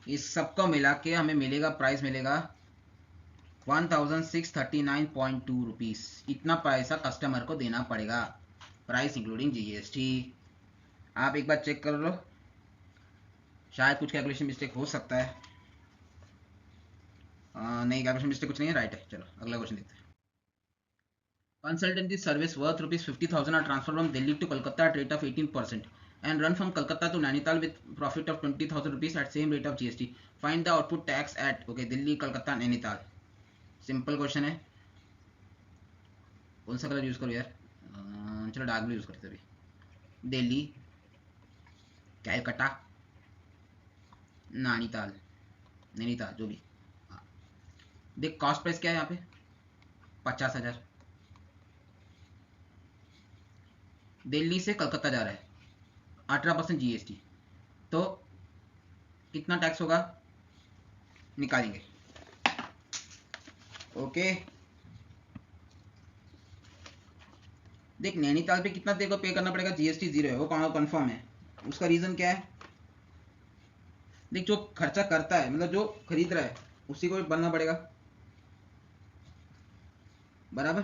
इस सबको मिला के हमें मिलेगा, प्राइस मिलेगा 1639.2 रुपीज़। इतना पैसा कस्टमर को देना पड़ेगा, प्राइस इंक्लूडिंग जीएसटी। आप एक बार चेक कर लो, शायद कुछ कैलकुलेशन मिस्टेक हो सकता है, नहीं कैलकुलेशन मिस्टेक कुछ नहीं है, राइट है। चलो अगला क्वेश्चन देखते हैं। Consultancy service worth rupees 50,000 are transferred from Delhi to Kolkata at rate of 18% and run from Kolkata to Nainital with profit of 20,000 rupees at same rate of GST. Find the output tax at Delhi, Calcutta, Nainital. Simple question है, कौन सा colour use करो यार, चलो dark blue use करते अभी। Delhi, Calcutta, Nainital, Nainital जो भी, देख कॉस्ट प्राइस क्या है यहाँ पे, 50,000। दिल्ली से कलकत्ता जा रहा है, 18% जीएसटी, तो कितना टैक्स होगा निकालेंगे। ओके देख नैनीताल पे कितना तेरे को पे करना पड़ेगा, जीएसटी 0 है, वो कंफर्म है। उसका रीजन क्या है, देख जो खर्चा करता है मतलब जो खरीद रहा है उसी को बनना पड़ेगा बराबर।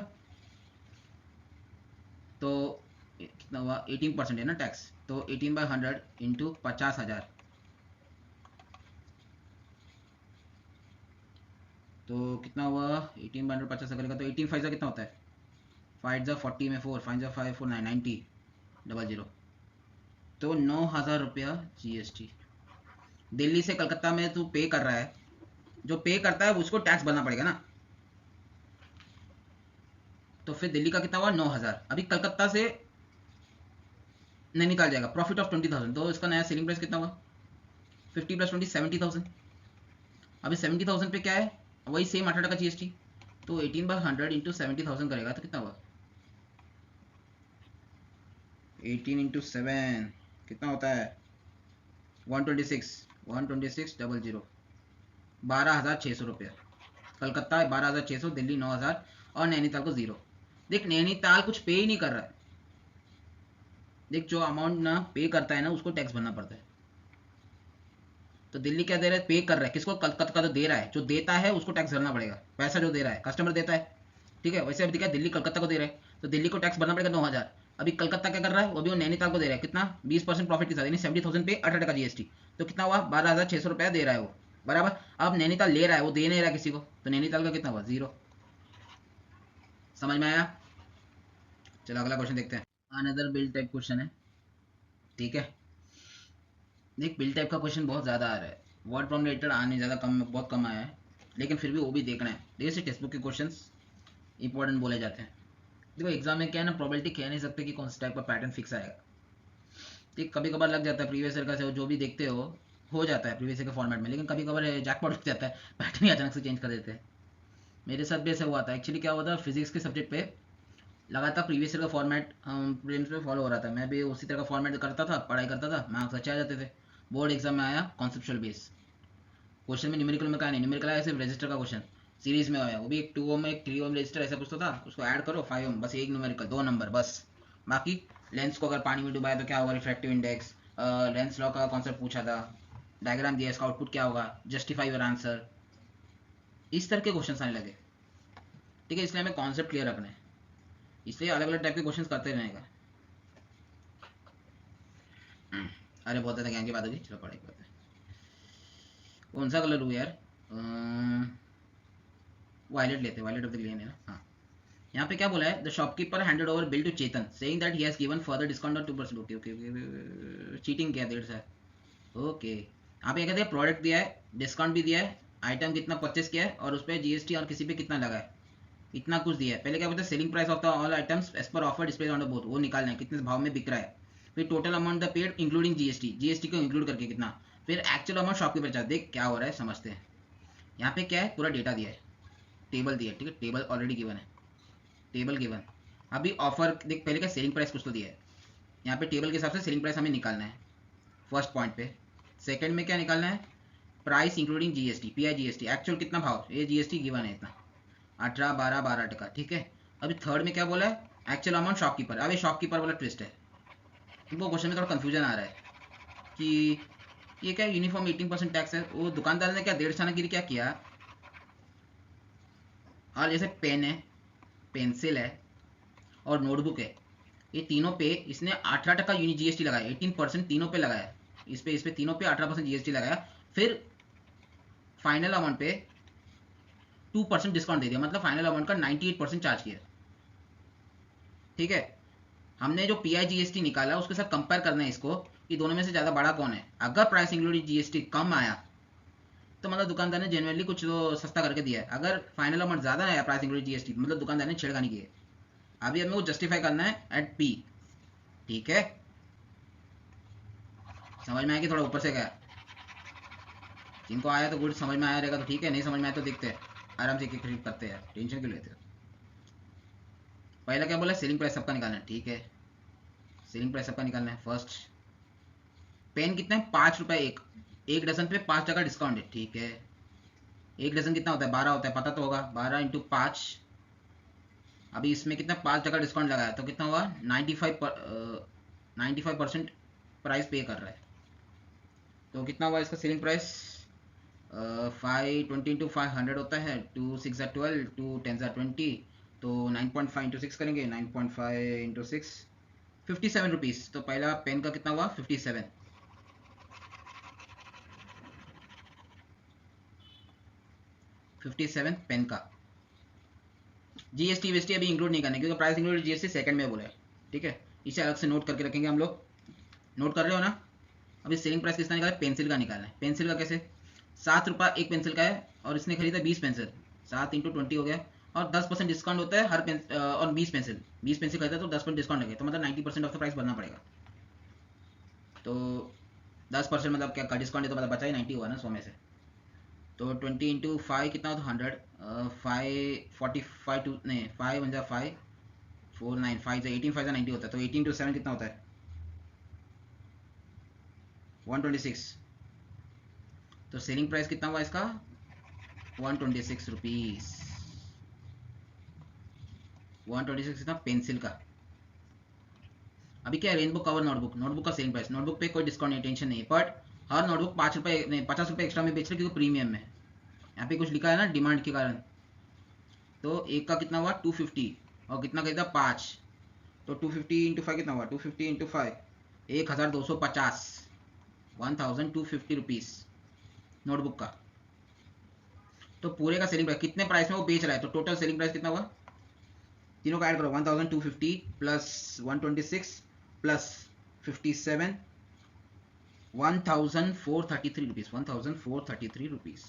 तो कितना हुआ, 18% है ना टैक्स, तो 18/100 इंटू 50,000, तो कितना हुआ 18/100 50 करेगा तो 18 5 कितना होता है, 5 40 में 4 5 5 4 9 90 00, तो 9,000 रुपया जीएसटी। दिल्ली से कलकत्ता में तू पे कर रहा है, जो पे करता है उसको टैक्स भरना पड़ेगा ना, तो फिर दिल्ली का कितना हुआ 9,000। अभी कलकत्ता से नैनीताल जाएगा, प्रॉफिट ऑफ 20,000, तो इसका नया सेलिंग प्राइस कितना हुआ 50 + 20 70,000। अभी 70,000 पे क्या है, वही सेम 18% जीएसटी, तो 18/100 इंटू 70,000 करेगा तो कितना हुआ 18 इंटू 7 कितना होता है 126 126,000, 12,600 रुपया। कलकत्ता 12,600, दिल्ली 9,000 और नैनीताल को 0। देख नैनीताल कुछ पे ही नहीं कर रहा है, देख जो अमाउंट ना पे करता है ना उसको टैक्स भरना पड़ता है, तो दिल्ली क्या दे रहा है, पे कर रहा है किसको, कलकत्ता तो दे रहा है, जो देता है उसको टैक्स भरना पड़ेगा, पैसा जो दे रहा है कस्टमर देता है, ठीक है। वैसे अब दिखा दिल्ली कलकत्ता को दे रहा है, तो दिल्ली को टैक्स भरना पड़ेगा 9,000। अभी कलकत्ता क्या कर रहा है, वो भी वो नैनीताल को दे रहा है कितना 20% प्रॉफिट के साथ, यानी 70,000 पे 18 जीएसटी, तो कितना हुआ 12,600 रुपया दे रहा है वो बराबर। अब नैनीताल ले रहा है, वो दे नहीं रहा किसी को, तो नैनीताल का कितना हुआ 0। समझ में आया। चलो अगला क्वेश्चन देखते हैं। अनदर बिल टाइप क्वेश्चन है, ठीक है। देख बिल टाइप का क्वेश्चन बहुत ज़्यादा आ रहा है, वर्ड फ्रॉम रिलेटेड आने ज़्यादा कम, बहुत कम आया है, लेकिन फिर भी वो भी देखना है। देखिए टेक्स्ट बुक के क्वेश्चंस इंपॉर्टेंट बोले जाते हैं। देखो एग्जाम में क्या है ना, प्रोबेबिलिटी कह नहीं सकते कि कौन सा टाइप का पैटर्न फिक्स आएगा, ठीक। कभी कभार लग जाता है प्रीवियस ईयर का जो भी देखते हो जाता है प्रीवियस ईयर के फॉर्मेट में, लेकिन कभी कभार जैकपॉट लग जाता है, पैटर्न ही अचानक से चेंज कर देते हैं। मेरे साथ भी ऐसा हुआ था। एक्चुअली क्या हुआ था, फिजिक्स के सब्जेक्ट पे लगातार प्रीवियस ईयर का फॉर्मेट प्रीलिम्स पे फॉलो हो रहा था, मैं भी उसी तरह का फॉर्मेट करता था, पढ़ाई करता था, मार्क्स अच्छे आ जाते थे। बोर्ड एग्जाम में आया कॉन्सेप्चुअल बेस क्वेश्चन में, न्यूमेरिकल में क्या नहीं, न्यूमेरिकल आया सिर्फ रजिस्टर का क्वेश्चन सीरीज में आया, वो भी एक 2 ओम एक 3 ओम रजिस्टर ऐसा पूछता था, उसको ऐड करो 5 ओम, बस एक न्यूमेरिकल 2 नंबर बस। बाकी लेंस को अगर पानी में डुबाया तो क्या होगा, रिफ्रैक्टिव इंडेक्स, लेंस लॉ का कॉन्सेप्ट पूछा था, डायग्राम दिया, इसका आउटपुट क्या होगा, जस्टिफाई योर आंसर, इस तरह के क्वेश्चन आने लगे, ठीक है। इसलिए हमें कॉन्सेप्ट क्लियर रखना है, इसलिए अलग अलग टाइप के क्वेश्चन करते रहेगा। अरे बहुत ज़्यादा ज्ञान की बात होगी, चलो पढ़ाई करते हैं। कौन सा कलर हुआ यार, वायलेट लेते, वायलेट ऑफ द ग्लेन है ना। हाँ यहाँ पे क्या बोला है, the shopkeeper handed over bill to Chetan saying that he has given further discount on 2%। Okay okay okay, cheating किया देर से। ओके यहाँ पे क्या कहते हैं, प्रोडक्ट दिया है, डिस्काउंट भी दिया है, आइटम कितना परचेस किया है, और उस पर जीएसटी और किसी पे कितना लगा है, इतना कुछ दिया है। पहले क्या बोलते हैं, selling price of the all items as per offer display on the board, वो निकालना है कितने भाव में बिक रहा है। फिर total amount the paid including GST, GST को इंक्लूड करके कितना, फिर एक्चुअल अमाउंट शॉपकीपर चार्ज। देख क्या हो रहा है समझते हैं। यहाँ पे क्या है, पूरा डेटा दिया है, टेबल दिया है, ठीक है, टेबल ऑलरेडी गिवन है, टेबल गिवन। अभी ऑफर देख, पहले क्या सेलिंग प्राइस कुछ तो दिया है, यहाँ पे टेबल के हिसाब से सेलिंग प्राइस हमें निकालना है फर्स्ट पॉइंट पे। सेकंड में क्या निकालना है, price including GST, pi GST, actual कितना भाव, ये जीएसटी गिवन है इतना 18, 12, 12%, ठीक है। अभी थर्ड में क्या बोला है, एक्चुअल अमाउंट शॉपकीपर। अब ये शॉपकीपर वाला ट्विस्ट है, इनको क्वेश्चन में थोड़ा कंफ्यूजन आ रहा है कि ये क्या यूनिफॉर्म 18% टैक्स है। वो दुकानदार ने क्या डेढ़ छानागिरी क्या किया, और जैसे पेन है, पेंसिल है और नोटबुक है, ये तीनों पे इसने 18% यूनिट जीएसटी लगाया, 18% तीनों पे लगाया, इस पे तीनों पे 18% जीएसटी लगाया। फिर फाइनल अमाउंट पे 2% डिस्काउंट दे दिया, मतलब फाइनल अमाउंट का 98% चार्ज किया, ठीक है। हमने जो पीआई जीएसटी निकाला उसके साथ कंपेयर करना है इसको कि दोनों में से ज़्यादा बड़ा कौन है। अगर प्राइस इंक्लूडिंग जीएसटी कम आया तो मतलब दुकानदार ने जेनुअनली कुछ तो सस्ता करके दिया है। अगर फाइनल अमाउंट ज़्यादा आया प्राइस इंक्लूडिंग जीएसटी, मतलब दुकानदार ने छेड़खानी की है। अभी हमें वो जस्टिफाई करना है एट पी, ठीक है। समझ में आया कि थोड़ा ऊपर से गया, जिनको आया तो गुड, समझ में आया रहेगा तो ठीक है, नहीं समझ में आया तो देखते हैं आराम से एक एक करते हैं, टेंशन क्यों लेते हो। पहला क्या बोला, सेलिंग प्राइस सबका निकालना है, ठीक है, सेलिंग प्राइस सबका निकालना है। फर्स्ट पेन कितना है, 5 रुपये एक डजन पे 5% डिस्काउंट है, ठीक है। एक डजन कितना होता है, 12 होता है, पता तो होगा, 12 इंटू 5। अभी इसमें कितना 5% डिस्काउंट लगाया तो कितना हुआ 95% प्राइस पे कर रहा है, तो कितना हुआ इसका सेलिंग प्राइस, 520 इंटू 500 होता है, 2 6 12, 2 10 20, तो 9.5 इंटू 6 करेंगे, 9.5 इंटू 6 57 रुपीज़। तो पहला पेन का कितना हुआ 57, 57 पेन का। जीएसटी वीएसटी अभी इंक्लूड नहीं करना क्योंकि प्राइस इंक्लूड जीएसटी सेकंड में बोला है, ठीक है। इसे अलग से नोट करके रखेंगे हम लोग, नोट कर रहे हो ना। अभी सेलिंग प्राइस किसका निकाला है, पेंसिल का निकालना है। पेंसिल का कैसे, 7 रुपये एक पेंसिल का है और इसने खरीदा 20 पेंसिल, 7 इंटू 20 हो गया, और 10% डिस्काउंट होता है हर और 20 पेंसिल खरीदा तो 10% डिस्काउंट लगे, तो मतलब 90% ऑफ द प्राइस भरना पड़ेगा। तो 10% मतलब क्या डिस्काउंट है तो मतलब बचा ही 90 हुआ ना 100 में से। तो 20 इंटू 5 कितना होता है 100, 545 टू नहीं 5 वन जा 5 4 9 5 से 18 5 से 90 होता है, तो 18 टू 7 कितना होता है 126। तो सेलिंग प्राइस कितना हुआ इसका 126 रुपीज़, 126 कितना पेंसिल का। अभी क्या है, रेनबो कवर नोटबुक का सेलिंग प्राइस, नोटबुक पे कोई डिस्काउंट नहीं, टेंशन नहीं, बट हर नोटबुक 5 रुपये नहीं 50 रुपये एक्स्ट्रा में बेच रहे क्योंकि प्रीमियम में यहाँ पे कुछ लिखा है ना डिमांड के कारण। तो एक का कितना हुआ 250, और कितना खरीदा 5, तो 250 इंटू 5 कितना हुआ, 250 इंटू 5 1250, 1250 रुपीज़ नोटबुक का। तो पूरे का सेलिंग प्राइस कितने प्राइस में वो बेच रहा है, तो टोटल सेलिंग प्राइस कितना हुआ, तीनों का ऐड करो, 1250 प्लस 126 प्लस 57, 1433 रुपीज़, 1433 रुपीज़।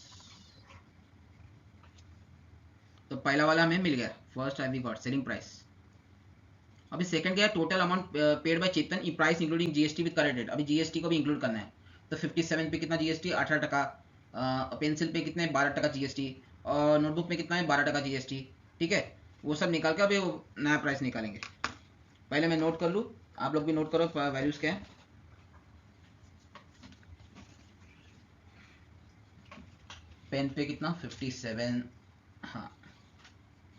तो पहला वाला हमें मिल गया, first I we got selling price. अभी सेकंड क्या है, total amount paid by Chetan e price including GST with current rate. अभी जीएसटी को भी इंक्लूड करना है, तो 57 पे कितना जीएसटी, 18%, पेंसिल पे कितने 12% जीएसटी, और नोटबुक पे कितना है 12% जीएसटी। ठीक है, वो सब निकाल के अभी वो नया प्राइस निकालेंगे। पहले मैं नोट कर लूँ, आप लोग भी नोट करो वैल्यूज क्या है। पेन पे कितना 57, हाँ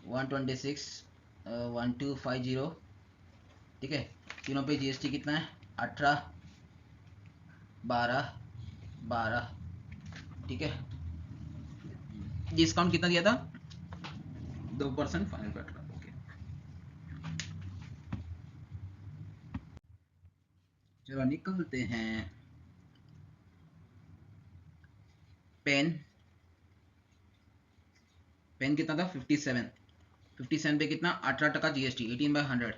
126, 1250, ठीक है। तीनों पे जीएसटी कितना है 18, 12, 12, ठीक है। डिस्काउंट कितना दिया था, 2% फाइनल कट। ओके, चलो निकलते हैं। पेन कितना था 57, 57 पे कितना 18% जीएसटी, 18/100।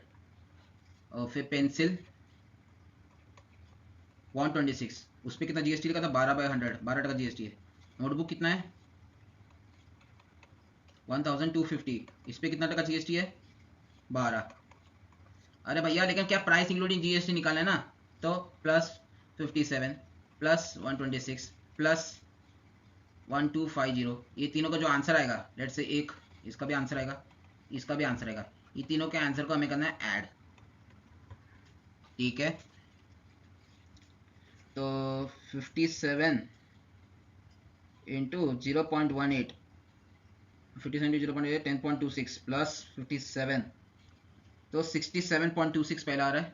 और फिर पेंसिल 126, उस पर कितना जीएसटी लिखा था 12/100, 12% जीएसटी है। नोटबुक कितना है 1250, इस पर कितना टका जीएसटी है 12। अरे भैया लेकिन क्या प्राइस इंक्लूडिंग जीएसटी निकाले ना, तो प्लस 57 प्लस 126 प्लस 1250, ये तीनों का जो आंसर आएगा, लेट से एक इसका भी आंसर आएगा, इसका भी आंसर आएगा, ये तीनों के आंसर को हमें करना है ऐड। ठीक है, तो 57 इंटू 0.18, 57 इंटू 0.8 10.26 प्लस 57, तो 67.26 पहला आ रहा है।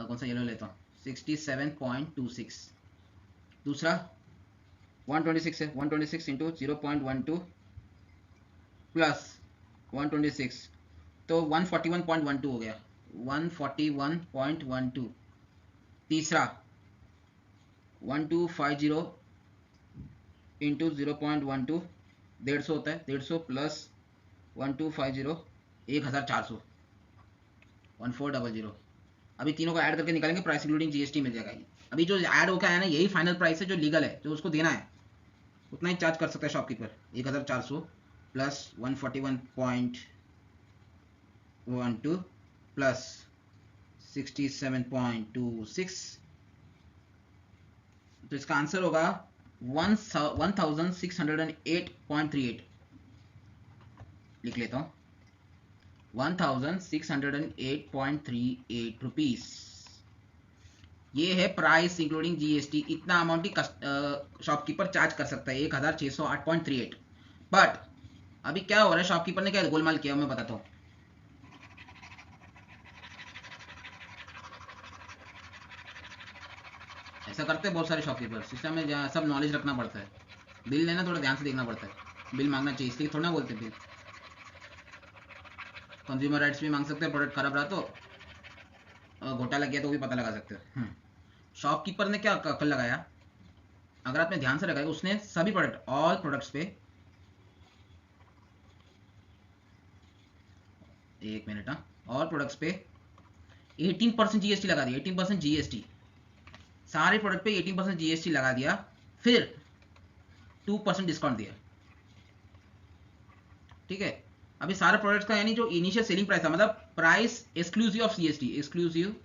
कौन सा येलो लेता हूँ, 67.26। दूसरा 126 है, 126 इंटू 0.12 प्लस 126, तो 141.12 हो गया, 141.12। तीसरा 1250 इंटू 0.12, 150 होता है, 150 प्लस 1250, 1400, 1400। अभी तीनों को ऐड करके निकालेंगे, प्राइस इंक्लूडिंग जीएसटी मिल जाएगा। अभी जो ऐड होकर आया ना, यही फाइनल प्राइस है जो लीगल है, जो उसको देना है उतना ही चार्ज कर सकता है शॉपकीपर, 1400 प्लस 141.12 प्लस 67.26, तो इसका आंसर होगा 1608.38। लिख लेता हूँ 1608.38 रुपीज। ये है प्राइस इंक्लूडिंग जीएसटी, इतना अमाउंट ही शॉपकीपर चार्ज कर सकता है, 1608.38। बट अभी क्या हो रहा है, शॉपकीपर ने क्या गोलमाल किया मैं बताता हूँ। ऐसा करते हैं बहुत सारे शॉपकीपर, सिस्टम में जहाँ सब नॉलेज रखना पड़ता है, बिल लेना थोड़ा ध्यान से देखना पड़ता है, बिल मांगना चाहिए, इसलिए थोड़ा ना बोलते बिल। कंज्यूमर राइट्स भी मांग सकते हैं, प्रोडक्ट खराब रहा तो घोटाला किया तो भी पता लगा सकते हैं। शॉपकीपर ने क्या अकल लगाया, अगर आपने ध्यान से लगाया, उसने सभी प्रोडक्ट, ऑल प्रोडक्ट्स पे, एक मिनट, ऑल प्रोडक्ट्स पे 18% जीएसटी लगा दिया, 18% जीएसटी, सारे प्रोडक्ट पे 18% जीएसटी लगा दिया, फिर 2% डिस्काउंट दिया। ठीक है, अभी सारे प्रोडक्ट्स का यानी जो इनिशियल सेलिंग प्राइस था, मतलब price exclusive of GST, exclusive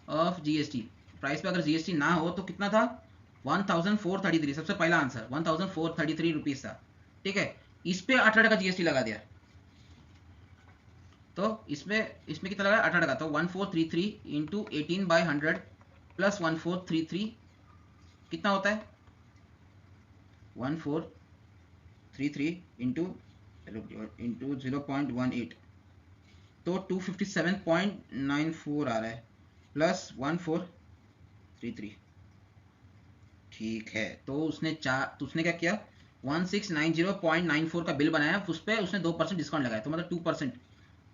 of GST, price पे अगर जीएसटी ना हो तो कितना था 1433, सबसे पहला आंसर 1433 रुपीज था। ठीक है, इस पे 18% जीएसटी लगा दिया, तो इसमें कितना लगा 18%, तो 1433 इंटू 18/100 प्लस 1433 कितना होता है 1433 इंटू 0.18, तो 257.94 आ रहा है, प्लस 1433। ठीक है, तो उसने क्या किया 1690.94 का बिल बनाया, उस पर उसने 2% डिस्काउंट लगाया, तो मतलब 2%,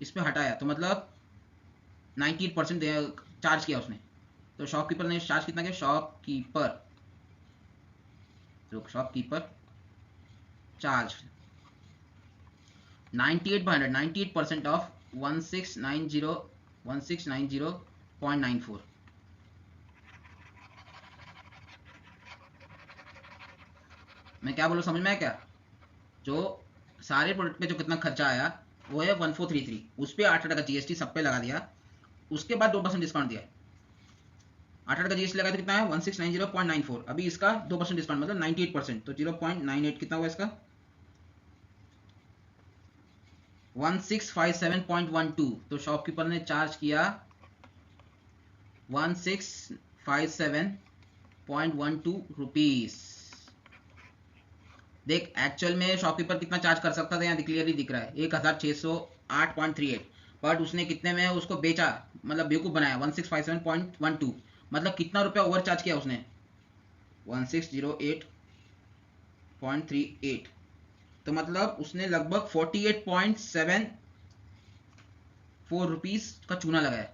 इस पे हटाया तो मतलब 98% चार्ज किया उसने। तो शॉपकीपर ने चार्ज कितना किया, शॉपकीपर चार्ज 98% ऑफ 1690.94। मैं क्या बोलूँ समझ में आया क्या? जो सारे प्रोडक्ट पे जो कितना खर्चा आया वो है 1433, उस पर 8 का जीएसटी सब पे लगा दिया, उसके बाद 2% डिस्काउंट दिया। 8 का जीएसटी लगा तो कितना है 1690.94, अभी इसका 2% डिस्काउंट मतलब 98%, तो 0.98 कितना हुआ इसका 1657.12। तो शॉपकीपर ने चार्ज किया 1657.12 रुपीस। देख एक्चुअल में शॉपकीपर कितना चार्ज कर सकता था, यहाँ क्लियरली दिख रहा है 1608.38, बट उसने कितने में उसको बेचा, मतलब बेवकूफ़ बनाया 1657.12, मतलब कितना रुपया ओवर चार्ज किया उसने 1608.38, तो मतलब उसने लगभग 48.74 रुपीज़ का चूना लगाया,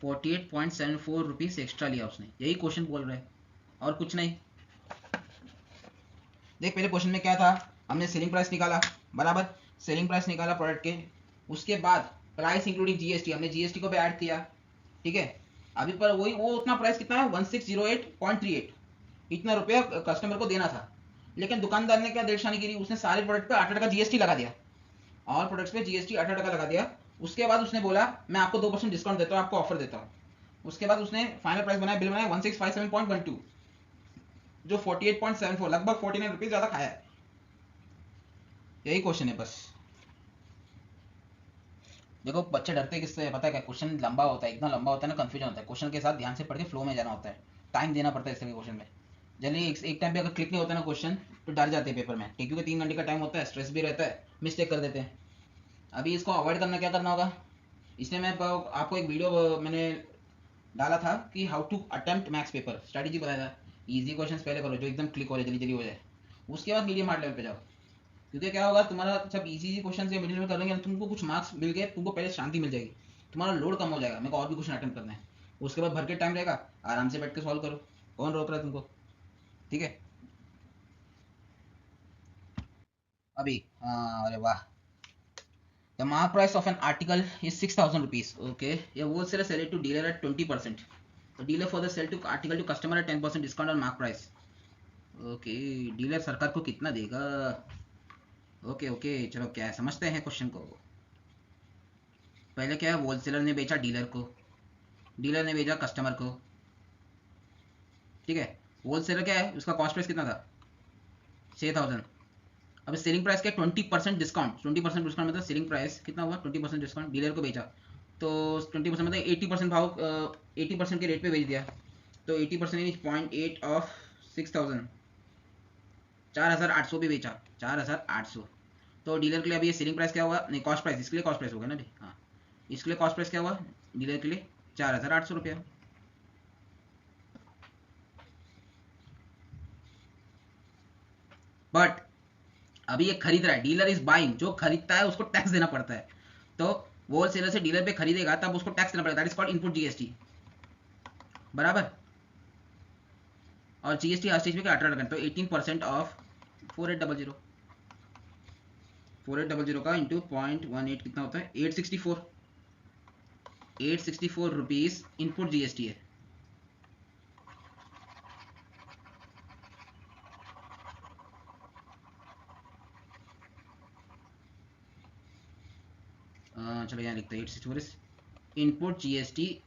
48.74 रुपीज़ एक्स्ट्रा लिया उसने, यही क्वेश्चन बोल रहा है और कुछ नहीं। देख पहले क्वेश्चन में क्या था, हमने सेलिंग प्राइस निकाला, बराबर, सेलिंग प्राइस निकाला प्रोडक्ट के, उसके बाद प्राइस इंक्लूडिंग जीएसटी, हमने जीएसटी को भी ऐड किया, ठीक है। अभी पर वही वो उतना प्राइस कितना है 1608.38, इतना रुपया कस्टमर को देना था, लेकिन दुकानदार ने क्या देड़शानी गिरी, उसने सारे प्रोडक्ट पे 8 का जीएसटी लगा दिया, और प्रोडक्ट्स पे जीएसटी 8 का लगा दिया। उसके बाद उसने बोला मैं आपको 2% डिस्काउंट देता हूँ, आपको ऑफर देता हूँ। उसके बाद उसने फाइनल प्राइस बनाया, बिल बनाया 1657.12, जो 48.74, लगभग 49 रुपीज ज्यादा खाया है। यही क्वेश्चन है बस। देखो बच्चे डरते किससे है पता है क्या, क्वेश्चन लंबा होता है, इतना लंबा होता है ना, कंफ्यूजन होता है, क्वेश्चन के साथ ध्यान से पढ़ के फ्लो में जाना होता है, टाइम देना पड़ता है इसके क्वेश्चन में। जल्दी एक टाइम पे अगर क्लिक नहीं होता ना क्वेश्चन तो डर जाते हैं पेपर में, क्योंकि 3 घंटे का टाइम होता है, स्ट्रेस भी रहता है, मिस्टेक कर देते हैं। अभी इसको अवॉइड करना क्या करना होगा, इसलिए मैं आपको एक वीडियो मैंने डाला था कि how to attempt maths paper, strategy बताया था। इजी क्वेश्चन पहले करो जो एकदम क्लिक हो जाए, जल्दी जल्दी हो जाए, उसके बाद मीडियम हार्ड लेवल पे जाओ, क्योंकि क्या होगा तुम्हारा जब इजी क्वेश्चन से मिडिल में कर लेंगे तुमको कुछ मार्क्स मिल गए, तुमको पहले शांति मिल जाएगी, तुम्हारा लोड कम हो जाएगा, मेरे को और भी क्वेश्चन अटेम्प्ट करना है, उसके बाद भर के टाइम रहेगा, आराम से बैठ के सॉल्व करो, कौन रोक रहा है तुमको, ठीक है। अभी अरे वाह, the mark price of an article is 6,000 rupees, okay, a wholesaler sell it to dealer at 20%, the dealer further sell to article to customer at 10% discount on mark price, okay, dealer सरकार को कितना देगा, okay okay चलो क्या है समझते हैं question को। पहले क्या है, होलसेलर ने बेचा डीलर को, डीलर ने बेचा कस्टमर को, ठीक है। होलसेलर क्या है, उसका कॉस्ट प्राइस कितना था 6,000, अब सेलिंग प्राइस क्या 20% डिस्काउंट, 20% डिस्काउंट मतलब सेलिंग प्राइस कितना हुआ 20% डिस्काउंट, डीलर को बेचा तो 20% मतलब 80% भाव, 80% के रेट पे बेच दिया, तो 80% इज 0.8 ऑफ 6,000, 4,800 भी बेचा, 4,800। तो डीलर के लिए अभी ये सेलिंग प्राइस क्या हुआ, नहीं कॉस्ट प्राइस, इसके लिए कॉस्ट प्राइस होगा ना, हाँ इसके लिए कॉस्ट प्राइस क्या हुआ डीलर के लिए 4,800 रुपया। बट अभी ये खरीद रहा है, डीलर इज बाइंग, जो खरीदता है उसको टैक्स देना पड़ता है, तो वो होलसेलर से डीलर पे खरीदेगा तब उसको टैक्स देना पड़ेगा, that is called input GST, बराबर। और जीएसटी हर स्टेज पे 18% तो 18% ऑफ 4800, 4800 का इंटू 0.18 कितना होता है 864, 864 रुपीज इनपुट जीएसटी है। चलो यहाँ लिखते हैं 864 इनपुट जीएसटी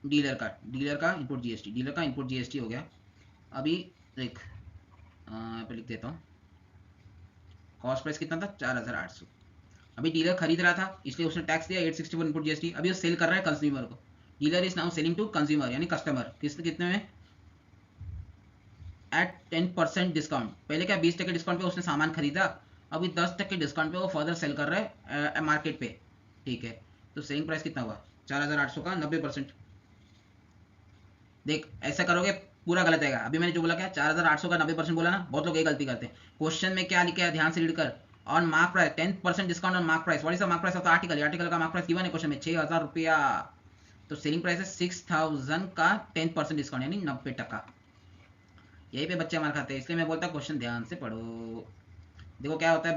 डीलर का, डीलर का इनपुट जीएसटी, डीलर का इनपुट जीएसटी हो गया। अभी देख यहाँ पे लिख देता हूँ, कॉस्ट प्राइस कितना था 4,800, अभी डीलर खरीद रहा था इसलिए उसने टैक्स दिया 864 इनपुट जीएसटी, अभी वो सेल कर रहा है कंज्यूमर को, dealer is now selling to consumer यानी कस्टमर, कितने में एट 10% डिस्काउंट, पहले क्या 20% डिस्काउंट पे उसने सामान खरीदा, अभी 10% डिस्काउंट पे वो फर्दर सेल कर रहा है मार्केट पे, ठीक है। तो सेलिंग प्राइस कितना हुआ 4,800 का 90%, देख ऐसा करोगे पूरा गलत आएगा, अभी मैंने जो बोला क्या 4,800 का 90% बोला ना, बहुत लोग ये गलती करते हैं, क्वेश्चन में क्या लिखा है ध्यान से रीड कर, on mark price 10% discount on mark price. What is the mark price of the article? Article का मार्क प्राइस गिवन है क्वेश्चन में 6,000 रुपया. तो सेलिंग प्राइस है 6,000 का 10% डिस्काउंट यानी 90%. यही पे बच्चे मार खाते हैं, इसलिए मैं बोलता हूँ क्वेश्चन ध्यान से पढ़ो. देखो क्या होता है,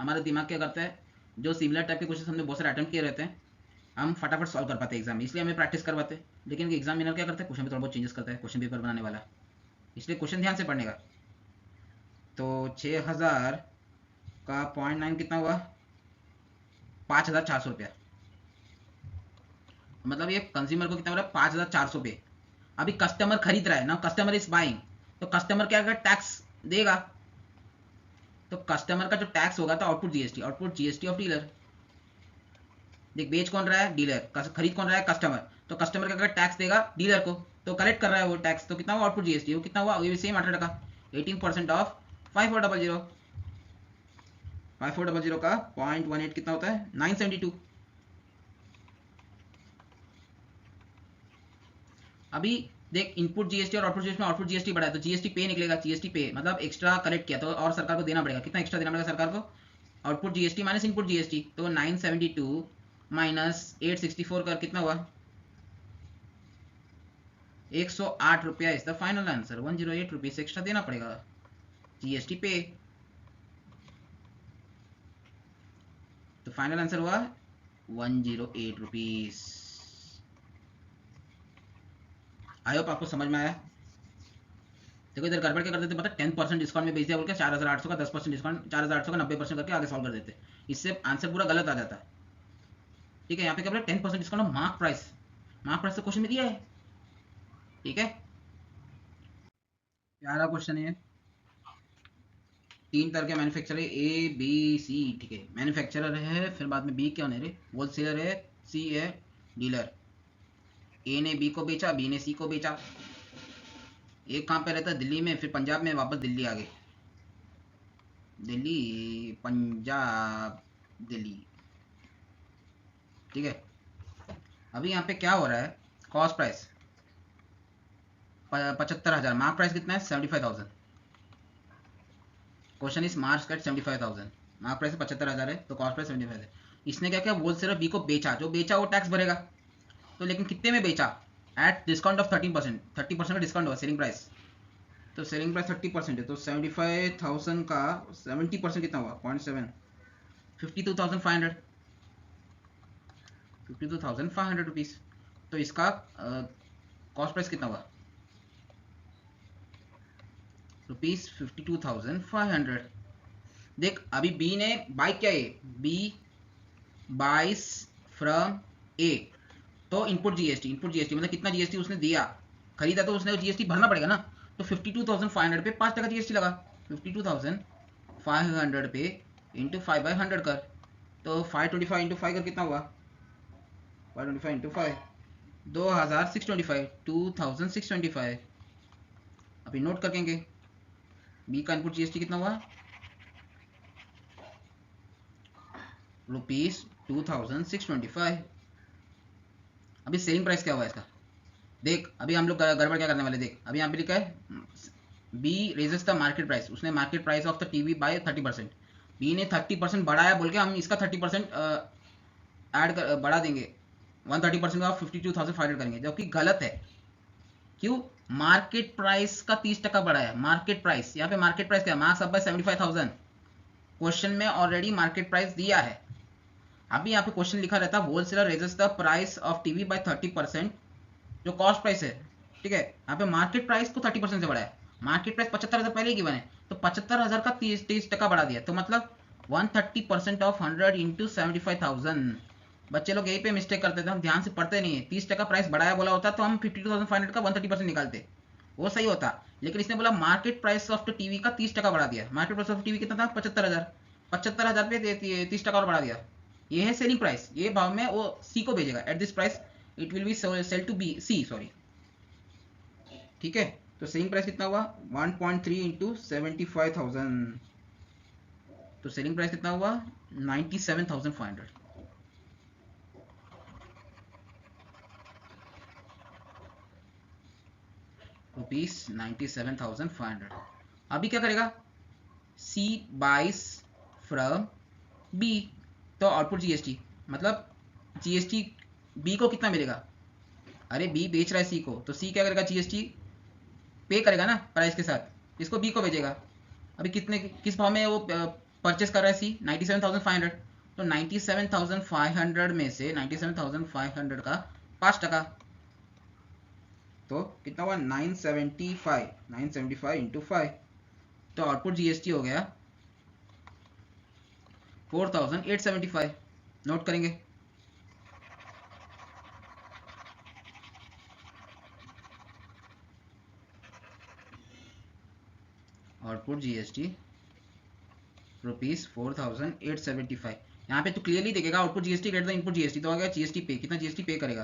हमारा दिमाग क्या करता है, जो सिमिलर टाइप के क्वेश्चन हमने बहुत सारे अटेम्प्ट किए रहते हैं, हम फटाफट सॉल्व कर पाते हैं एग्जाम में, इसलिए हमें प्रैक्टिस करवाते हैं. लेकिन एग्जामिनर क्या करता है, क्वेश्चन में थोड़ा बहुत चेंजेस करता है क्वेश्चन पेपर बनाने वाला, इसलिए क्वेश्चन ध्यान से पढ़ने का. तो 6,000 का 0.9 कितना हुआ, 5,400 रुपया. मतलब ये कंज्यूमर को कितना हो रहा है, 5,400 पे. अभी कस्टमर खरीद रहा है ना, कस्टमर इज बाइंग, तो कस्टमर क्या करेगा, टैक्स देगा. तो कस्टमर का जो टैक्स होगा तो output GST, output GST of dealer. देख बेच कौन रहा है, डीलर. खरीद कौन रहा है, कस्टमर. तो कस्टमर क्या करेगा, टैक्स देगा डीलर को, तो कलेक्ट कर रहा है वो टैक्स. तो कितना हुआ आउटपुट जीएसटी, वो कितना हुआ, ये सेम 18%. 18% ऑफ 5400. 5400 का 0.18 कितना होता है, 972. अभी देख इनपुट जीएसटी और आउटपुट जीएसटी में आउटपुट जीएसटी बढ़ा है तो जीएसटी पे निकलेगा. जीएसटी पे मतलब एक्स्ट्रा कलेक्ट किया तो और सरकार को देना पड़ेगा. कितना एक्स्ट्रा देना पड़ेगा सरकार को, output GST minus input GST. तो 972 माइनस 864 कर कितना हुआ, 108 रुपया is the final answer. 108 rupees extra देना पड़ेगा जीएसटी पे. तो फाइनल आंसर हुआ 108 रुपीज. आई होप आपको समझ में आया. देखो इधर गड़बड़ क्या कर देते, पता 10% डिस्काउंट में बेच दिया बोल के 4,800 का 10% डिस्काउंट, 4,800 का 90% करके आगे सॉल्व कर देते. इससे आंसर पूरा गलत आ जाता है. ठीक है, यहाँ पे क्या बोला 10% discount mark price. Mark price तो क्वेश्चन में दिया है. ठीक है, प्यारा क्वेश्चन है. 3 तरह के मैन्युफैक्चरर है, ए बी सी. ठीक है, मैन्युफैक्चरर है, फिर बाद में बी क्या होने रे, होलसेलर है, सी है डीलर. ए ने बी को बेचा, बी ने सी को बेचा. एक कहाँ पे रहता है, दिल्ली में, फिर पंजाब में, वापस दिल्ली आ गए. दिल्ली पंजाब दिल्ली. ठीक है, अभी यहाँ पे क्या हो रहा है, कॉस्ट प्राइस 75,000, मार्क प्राइस कितना है 75,000. Question is marks cut 75,000, mark price 75,000 है तो कॉस्ट प्राइस 75 है. इसने क्या किया, होलसेलर बी को बेचा, जो बेचा वो टैक्स भरेगा. तो लेकिन कितने में बेचा, एट डिस्काउंट ऑफ 13%. 30% का डिस्काउंट हुआ सेलिंग प्राइस. तो सेलिंग प्राइस 30% है तो 75,000 का 70% कितना हुआ, 0.7, 52,500. 52,500 रुपीज. तो इसका कॉस्ट प्राइस कितना हुआ, रुपीज 52,500. देख अभी बी ने बाई क्या है, बी बाइस फ्रॉम ए. तो इनपुट जीएसटी, इनपुट जीएसटी मतलब कितना जीएसटी उसने दिया, खरीदा तो उसने जीएसटी भरना पड़ेगा ना. तो 52,500 पे 5% जीएसटी लगा. 52,500 पे इंटू 5/100 कर. तो 525 इंटू 5 कर कितना हुआ, 525 इंटू 5 2,625, 2,625. अभी नोट करेंगे, बी का इनपुट जीएसटी कितना हुआ, रुपीज 2,625. अभी सेलिंग प्राइस क्या हुआ इसका, देख अभी हम लोग गड़बड़ क्या करने वाले, देख अभी यहाँ पे लिखा है B raises the market price. उसने market price of the TV by 30%. B ने 30% बढ़ाया बोल के हम इसका 30% ऐड बढ़ा देंगे, 130% का 52,500 करेंगे, जो कि गलत है. क्यों, मार्केट प्राइस का 30% बढ़ा है. मार्केट प्राइस, यहाँ पे मार्केट प्राइस क्या, मार्क्स अप बाय 75,000. क्वेश्चन में ऑलरेडी मार्केट प्राइस दिया है. अभी यहाँ पे क्वेश्चन लिखा रहता है wholesaler raises the price of TV by 30%, जो कॉस्ट प्राइस है. ठीक है, यहाँ पे मार्केट प्राइस को 30% से बढ़ाया. मार्केट प्राइस 75,000 पहले ही गिवन है, तो 75,000 का 30% बढ़ा दिया. तो मतलब 130% ऑफ 100 इंटू 75,000. बच्चे लोग यही पे मिस्टेक करते थे, हम ध्यान से पढ़ते नहीं है. 30% प्राइस बढ़ाया बोला होता तो हम 52,500 का 130% निकालते, वो सही होता. लेकिन इसने बोला मार्केट प्राइस ऑफ टीवी का 30% बढ़ा दिया. मार्केट प्राइस ऑफ टीवी कितना था, 75,000. 75,000 पे 30% और बढ़ा दिया. ये है सेलिंग प्राइस. ये भाव में वो सी को भेजेगा, at this price it will be sell to B C, sorry. ठीक है, तो सेलिंग प्राइस कितना हुआ, 1.3 इंटू 75,000. तो सेलिंग प्राइस कितना हुआ, 97,500. रुपीज 97,500. अभी क्या करेगा, सी बाइस फ्रॉम बी। तो आउटपुट जीएसटी मतलब जीएसटी बी को कितना मिलेगा? अरे बी बेच रहा है सी को, तो सी क्या करेगा? जीएसटी पे करेगा ना प्राइस के साथ, इसको बी को भेजेगा। अभी कितने किस भाव में वो परचेस कर रहा है सी? 97,500। तो 97,500 में से 97,500 का 5%, तो कितना हुआ? 975 इंटू 5, तो आउटपुट जीएसटी हो गया 4,875। नोट करेंगे। Output GST ₹4,875। यहाँ पे तो क्लियरली देखेगा output GST greater than input GST, तो आ गया जीएसटी पे। कितना जीएसटी पे करेगा?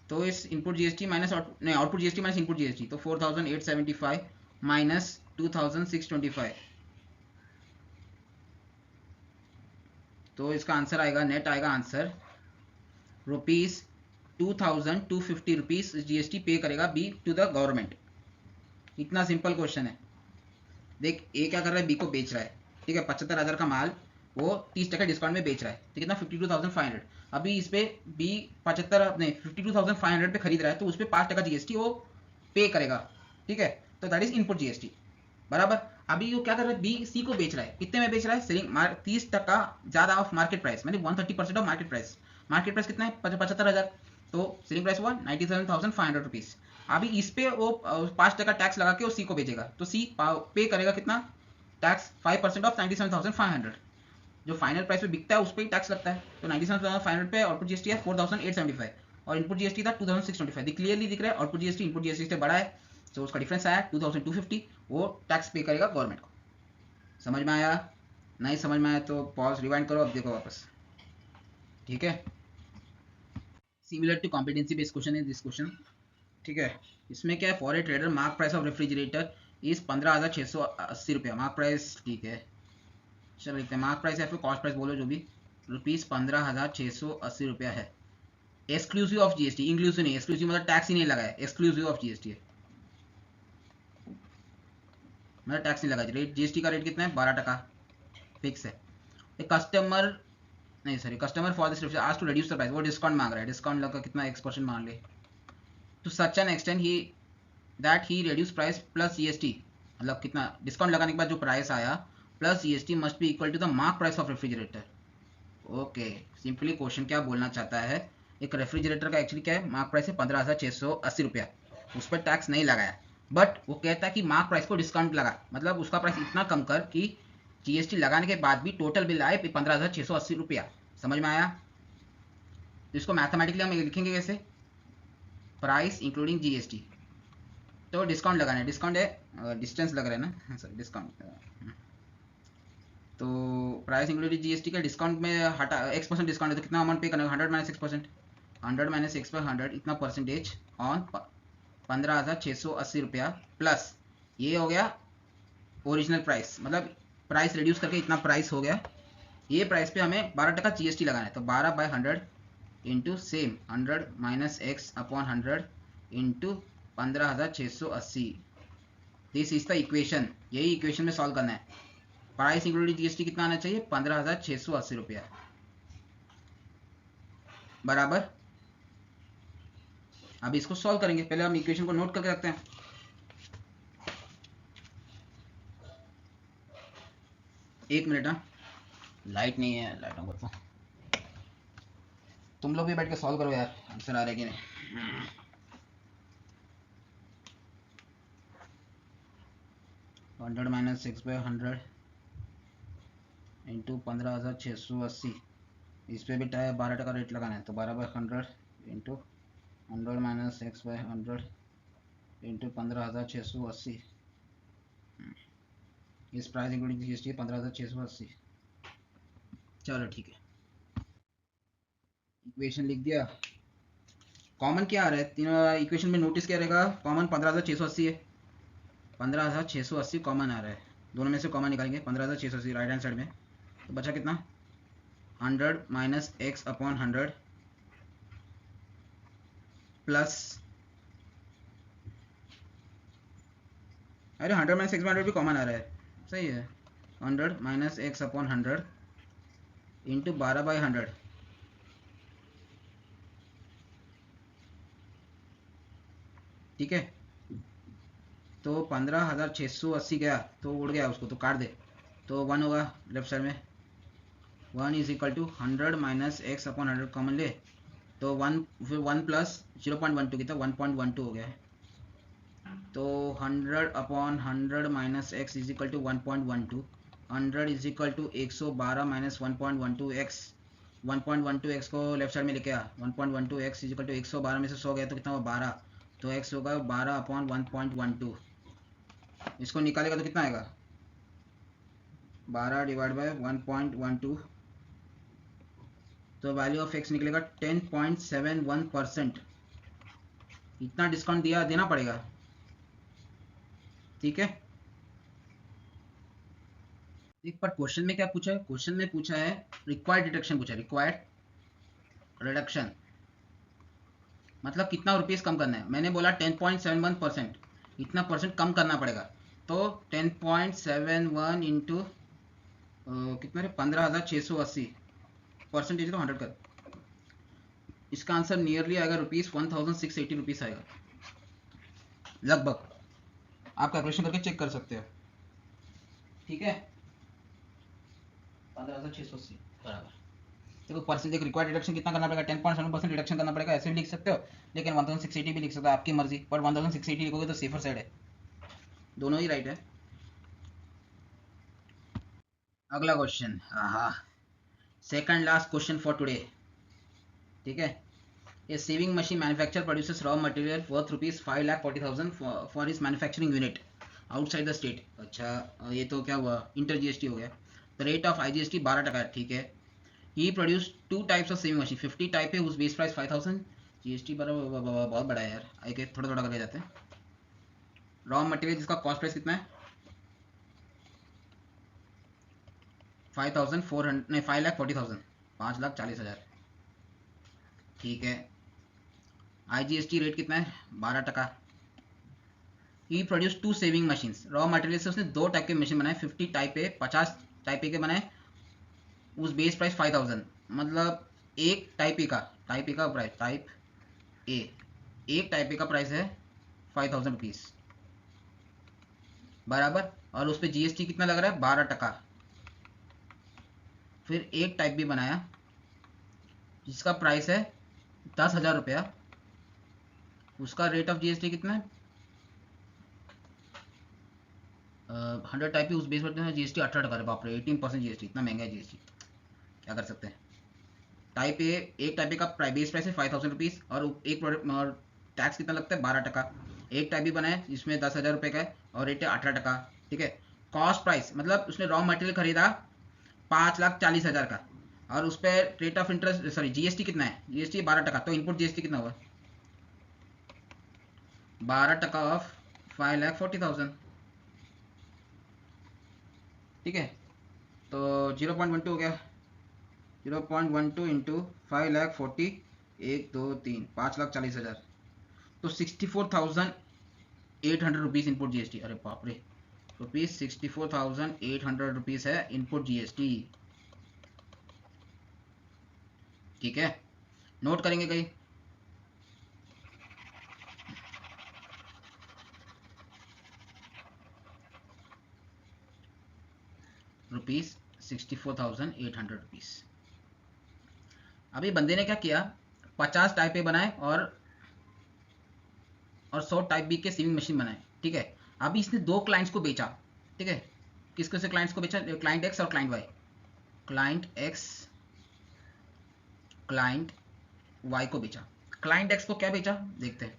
तो इस इनपुट जीएसटी माइनस नहीं, output GST minus input GST, तो 4,875 माइनस 2,625, तो इसका आंसर आएगा, नेट आएगा आंसर ₹2,250 जीएसटी पे करेगा बी टू द गवर्नमेंट। इतना सिंपल क्वेश्चन है। देख ए क्या कर रहा है? बी को बेच रहा है, ठीक है, 75,000 का माल वो 30% डिस्काउंट में बेच रहा है, तो कितना? 52,500। अभी इस पे बी 52,500 पे खरीद रहा है, तो उस पर 5% जीएसटी वो पे करेगा, ठीक है, तो दैट इज इनपुट जीएसटी बराबर। अभी वो क्या कर रहा है? बी सी को बेच रहा है, कितने में बेच रहा है? सेलिंग 30% ज्यादा ऑफ मार्केट प्राइस, मतलब 130% of market price. Market price कितना है? 75,000, तो सेलिंग प्राइस हुआ 97,500 रुपीज। अभी इस पे वो 5% टैक्स लगा के वो सी को बेचेगा, तो सी पे करेगा कितना टैक्स? 5% ऑफ 97,500। जो फाइनल प्राइस पे बिकता है उस पर ही टैक्स लगता है, तो 97,500 पे आउटपुट जीएसटी है 4,875 और इनपुट जीएसटी था 2,625। क्लियरली दिख रहा है आउटपुट जीएसटी इनपुट जीएसटी से बड़ा है, तो उसका डिफरेंस आया 2,250, वो टैक्स पे करेगा गवर्नमेंट को। समझ में आया? नहीं समझ में आया तो पॉज रिवाइंड करो, अब देखो वापस, ठीक है। Similar to competency based question है दिस क्वेश्चन, ठीक है। इसमें क्या है? For a trader mark price of refrigerator is 15,680 रुपया मार्क प्राइस, ठीक है। चलो लिखते हैं मार्क प्राइस या फिर कॉस्ट प्राइस बोलो जो भी, ₹15,680 रुपया है, एक्सक्लूसिव ऑफ जीएसटी। इंक्लूसिव नहीं, एक्सक्लूसिव मतलब टैक्स ही नहीं लगा है, एक्सक्लूसिव ऑफ जीएसटी है, मतलब टैक्स नहीं लगा। रेट जीएसटी का रेट कितना है? 12% फिक्स है। कस्टमर नहीं सॉरी कस्टमर फॉर दिस आज टू रिड्यूस द प्राइस, वो डिस्काउंट मांग रहा है, डिस्काउंट लगा कितना? X% मान ले, तो such an extent he that he reduce price plus GST, मतलब कितना डिस्काउंट लगाने के बाद जो प्राइस आया plus GST must be equal to the mark price of refrigerator. Okay, simply question क्या बोलना चाहता है? एक रेफ्रिजरेटर का एक्चुअली क्या है? मार्क प्राइस है 15,680 रुपया, उस पर टैक्स नहीं लगाया, बट वो कहता है कि मार्क प्राइस को डिस्काउंट लगा, मतलब उसका प्राइस इतना कम कर कि जीएसटी लगाने के बाद भी टोटल बिल आए 15,680 रुपया। समझ में आया? तो इसको मैथमेटिकली हम लिखेंगे कैसे? प्राइस इंक्लूडिंग जीएसटी, तो डिस्काउंट लगाना है, डिस्काउंट है डिस्टेंस लग रहा है ना, सॉरी डिस्काउंट, तो प्राइस इंक्लूडिंग जीएसटी का डिस्काउंट में हटा X% डिस्काउंट है, तो कितना अमाउंट पे करना है? 100 माइनस 6%, 100 माइनस 6/100 इतना परसेंटेज ऑन 15,680 रुपया, प्लस ये हो गया ओरिजिनल प्राइस, मतलब प्राइस रिड्यूस करके इतना प्राइस हो गया, ये प्राइस पे हमें 12% जीएसटी लगाना है, तो 12/100 into same 100 minus X/100 into 15,680। This is the equation, यही इक्वेशन में सॉल्व करना है। प्राइस इंक्लूडिंग जीएसटी कितना आना चाहिए? 15,680 रुपया बराबर। अब इसको सॉल्व करेंगे, पहले हम इक्वेशन को नोट करके रखते हैं। एक मिनट, हाँ लाइट नहीं है, लाइट ऑन करता हूँ। तुम लोग भी बैठ के सॉल्व करो यार, आंसर आ रहा है कि नहीं। 100 माइनस 6/100 इंटू 15,680, इस पर भी 12% रेट लगाना है, तो 12/100 इंटू 100 माइनस 6/100 इंटू 15,680, इस प्राइस इंक्लूडिंग जीएसटी 15,680। चलो ठीक है, इक्वेशन लिख दिया। कॉमन क्या आ रहा है तीनों इक्वेशन में? नोटिस क्या रहेगा? कॉमन 15,680 है, 15,680 कॉमन आ रहा है, दोनों में से कॉमन निकालेंगे 15,680 राइट हैंड साइड में, तो बचा कितना? 100 माइनस X/100 प्लस, अरे 100 माइनस X/100 भी कॉमन आ रहा है, सही है, 100 माइनस X/100 इंटू 12/100, ठीक है। तो 15,680 गया तो उड़ गया, उसको तो काट दे, तो 1 होगा लेफ्ट साइड में। 1 is equal to 100 minus x upon 100 common ले, तो 1 फिर 1 प्लस 0.12 कितना 1.12 हो गया है। तो 100 upon 100 minus x is equal to 1.12, 100 is equal to 112 minus 1.12 x, 1.12 x को लेफ्ट साइड में लेके आ, 1.12 एक्स इज इक्वल टू 112 में से 100 गया तो कितना हुआ 12, तो एक्स होगा 12 अपॉन 1.12, इसको निकालेगा तो कितना आएगा 12 डिवाइड बाय 1.12, तो वैल्यू ऑफ एक्स निकलेगा 10.71%। इतना डिस्काउंट देना पड़ेगा, ठीक है। एक बार क्वेश्चन में क्या पूछा है, क्वेश्चन में पूछा है रिक्वायर्ड रिडक्शन पूछा है, रिक्वायर्ड रिडक्शन मतलब कितना रुपीस कम करना है। मैंने बोला 10.71%, इतना परसेंट कम करना पड़ेगा, तो 10.71 इंटू कितना है 15,680, परसेंटेज तो 100 कर, इसका आंसर नियरली आएगा ₹1,680 आएगा लगभग। आप कैलकुलेशन करके चेक कर सकते हो, ठीक है। 15,680 बराबर, देखो परसेंट एक रिक्वायर्ड रिडक्शन कितना करना पड़ेगा 10.7% रिडक्शन करना पड़ेगा, ऐसे भी लिख सकते हो, लेकिन 1680 भी लिख सकते हो, आपकी मर्जी, पर 1680 लिखोगे तो सेफर साइड है, दोनों ही राइट है। अगला क्वेश्चन, हाँ second last question for today, ठीक है। A sewing machine manufacture produces raw material worth ₹5,40,000 for its manufacturing unit outside the state. अच्छा ये तो क्या हुआ, इंटर जीएसटी हो गया। द रेट ऑफ IGST 12% है, ठीक है। He produce 2 types of sewing machine, 50 type है, उस बेस प्राइस 5,000, जीएसटी बहुत बड़ा है यार, आगे थोड़ा थोड़ा करके जाते हैं। रॉ मटेरियल जिसका कॉस्ट प्राइस कितना है 5,400 नहीं 5,40,000, 5,40,000, ठीक है। IGST रेट कितना है 12%। He produce 2 sewing machine, raw material से उसने 2 टाइप के मशीन बनाए, 50 टाइप ए 50 टाइप ए के बनाए, उस बेस प्राइस 5,000, मतलब एक टाइप ए का प्राइस टाइप ए, एक टाइप ए का प्राइस है 5,000 रुपीज़ बराबर, और उस पर GST कितना लग रहा है 12%। फिर एक टाइप बी बनाया जिसका प्राइस है 10,000 रुपया, उसका रेट ऑफ GST कितना है 100 टाइप बी, उस बेस पर GST 18%, बाप रे 18% GST, इतना महंगा है GST, क्या कर सकते हैं। टाइप ए, एक टाइप ए का बेस प्राइस है 5,000 रुपीज़, और एक प्रोडक्ट और टैक्स कितना लगता है 12%। एक टाइप भी बना है जिसमें 10,000 रुपये का है और रेट है 18%, ठीक है। कॉस्ट प्राइस मतलब उसने रॉ मटेरियल खरीदा 5,40,000 का, और उस पर rate of interest sorry GST कितना है, GST 12%, तो इनपुट GST कितना हुआ 12% ऑफ 5,40,000, ठीक है। तो 0.12 हो गया, 0.12 इंटू 5,40,000, 1 2 3 5,40,000, तो 64,800 रुपीज़ इनपुट GST, अरे बाप रे ₹64,800 है इनपुट GST, ठीक है। नोट करेंगे कहीं, ₹64,800। अभी बंदे ने क्या किया 50 टाइप ए बनाए और 100 टाइप बी के सीविंग मशीन बनाए, ठीक है। अभी इसने 2 क्लाइंट्स को बेचा, ठीक है। किसको से क्लाइंट्स को बेचा, क्लाइंट एक्स और client Y, client X client Y को बेचा। क्लाइंट एक्स को क्या बेचा देखते हैं,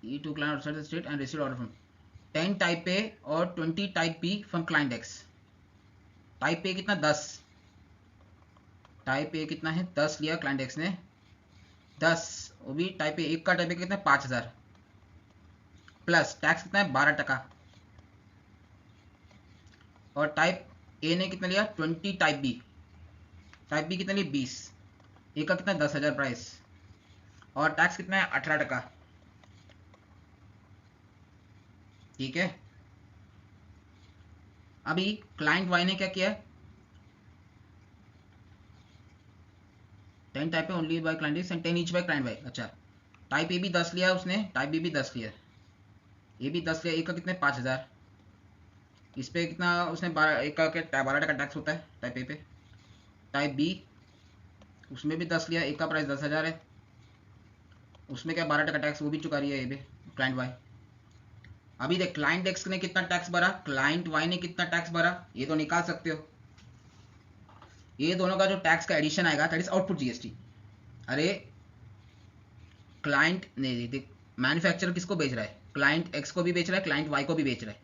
ई to client outside the state and receive order from 10 type A और 20 type B from client X. Type A कितना 10, टाइप ए कितना है 10 लिया क्लाइंट एक्स ने, 10, वो भी टाइप ए, एक का टाइप ए कितना 5,000, प्लस टैक्स कितना है 12%, और टाइप ए ने कितना लिया 20 टाइप बी कितना लिया 20, एक का कितना 10,000 प्राइस, और टैक्स कितना है 18%, ठीक है। अभी क्लाइंट वाई ने क्या किया 10 टाइप है only by client x and 10 each by client y. अच्छा, टाइप ए भी 10 लिया उसने, टाइप बी भी 10 लिया, ये भी 10 लिया। एक का कितने 5000, इस पे कितना उसने 12, एक का 12% टैक्स होता है टाइप ए पे। टाइप बी उसमें भी 10 लिया, एक का प्राइस 10,000 है, उसमें क्या 12% टैक्स वो भी चुका रही है ये भी क्लाइंट वाई। अभी देख क्लाइंट एक्स ने कितना टैक्स भरा, क्लाइंट वाई ने कितना टैक्स भरा, ये तो निकाल सकते हो। ये दोनों का जो टैक्स का एडिशन आएगा दैट इज आउटपुट जीएसटी। अरे क्लाइंट ने देख मैन्युफैक्चरर किसको बेच रहा है, क्लाइंट एक्स को भी बेच रहा है, क्लाइंट वाई को भी बेच रहा है।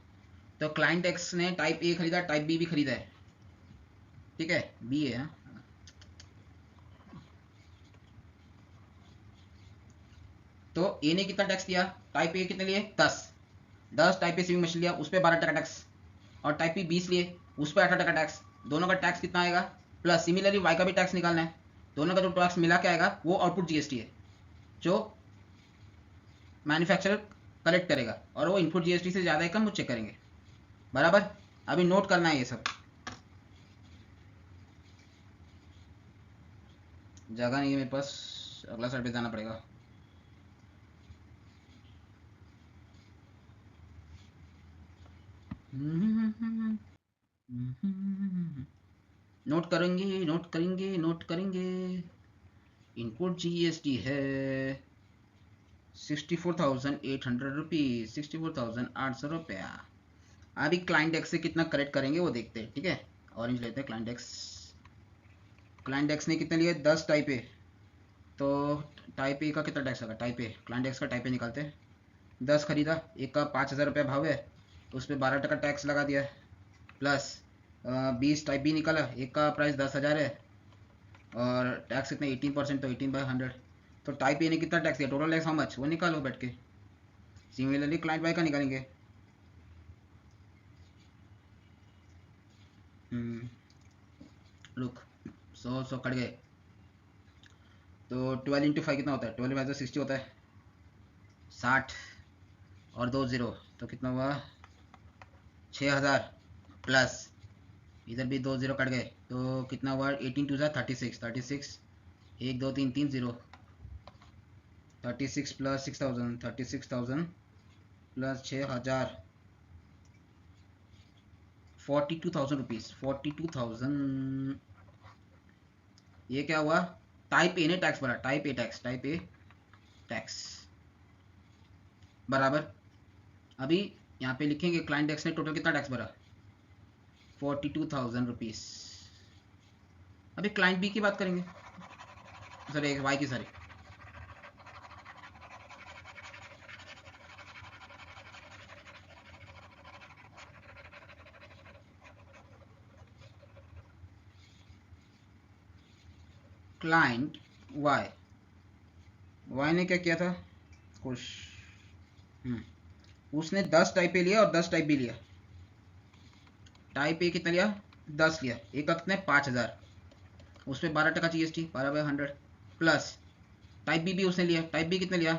तो क्लाइंट एक्स ने टाइप ए खरीदा, टाइप बी भी खरीदा है, ठीक है, बी है। तो ए ने कितना टैक्स दिया, टाइप ए कितने लिए 10 टाइप ए सीविंग मशीन लिया उस पर 12% टैक्स, और टाइप बी 20 लिए उस पर 18% टैक्स। दोनों का टैक्स कितना आएगा, प्लस सिमिलरली वाई का भी टैक्स निकालना है, दोनों का जो टैक्स मिला के आएगा वो आउटपुट जीएसटी है जो मैन्युफैक्चरर कलेक्ट करेगा, और वो इनपुट जीएसटी से ज़्यादा है कम वो चेक करेंगे। बराबर, अभी नोट करना है ये सब। जगह नहीं है मेरे पास, अगला साइड पे जाना पड़ेगा। नोट करेंगे, नोट करेंगे, नोट करेंगे। इनपुट जीएसटी है 64,800 रुपीज़, 64,800 रुपया। अभी क्लाइंट एक्स से कितना कलेक्ट करेंगे वो देखते हैं, ठीक है। ऑरेंज लेते हैं क्लाइंट एक्स। क्लाइंट एक्स ने कितने लिए 10 टाइप ए, तो टाइप ए का कितना टैक्स होगा, टाइप ए क्लाइंट एक्स का टाइप ए निकालते हैं। 10 खरीदा, एक का 5,000 रुपया भाव है, तो उस पर 12% टैक्स लगा दिया, प्लस 20 टाइप बी निकाला, एक का प्राइस 10,000 है, और टैक्स कितने 18%, तो 18/100। तो टाइप ए ने कितना टैक्स दिया, टोटल टैक्स हाउ मच, वो निकालो बैठ के। सिमिलरली क्लाइंट वाई का निकालेंगे। लुक 100 कट गए, तो 12 इंटू 5 कितना होता है, 12 5 60 होता है, 60 और 2 0, तो कितना हुआ 6,000, प्लस इधर भी 2 0 कट गए, तो कितना हुआ 18 2 36, 36 1 2 3 3 0, 36 प्लस 6,000, 36,000 प्लस 6,000, 42,000 रुपीज़, 42,000। ये क्या हुआ, टाइप ए ने टैक्स भरा, type A tax, type A tax बराबर। अभी यहाँ पे लिखेंगे क्लाइंट टैक्स ने टोटल कितना टैक्स भरा, 42,000 रुपीज़। अभी क्लाइंट बी की बात करेंगे, सॉरी वाई की, सॉरी क्लाइंट वाई, वाई ने क्या किया था कुछ, उसने 10 टाइप ए लिया और 10 टाइप बी लिया। टाइप ए कितना लिया 10 लिया, एक का कितने 5,000, उस पर 12% जीएसटी, 12/100, प्लस टाइप बी भी उसने लिया, टाइप बी कितने लिया,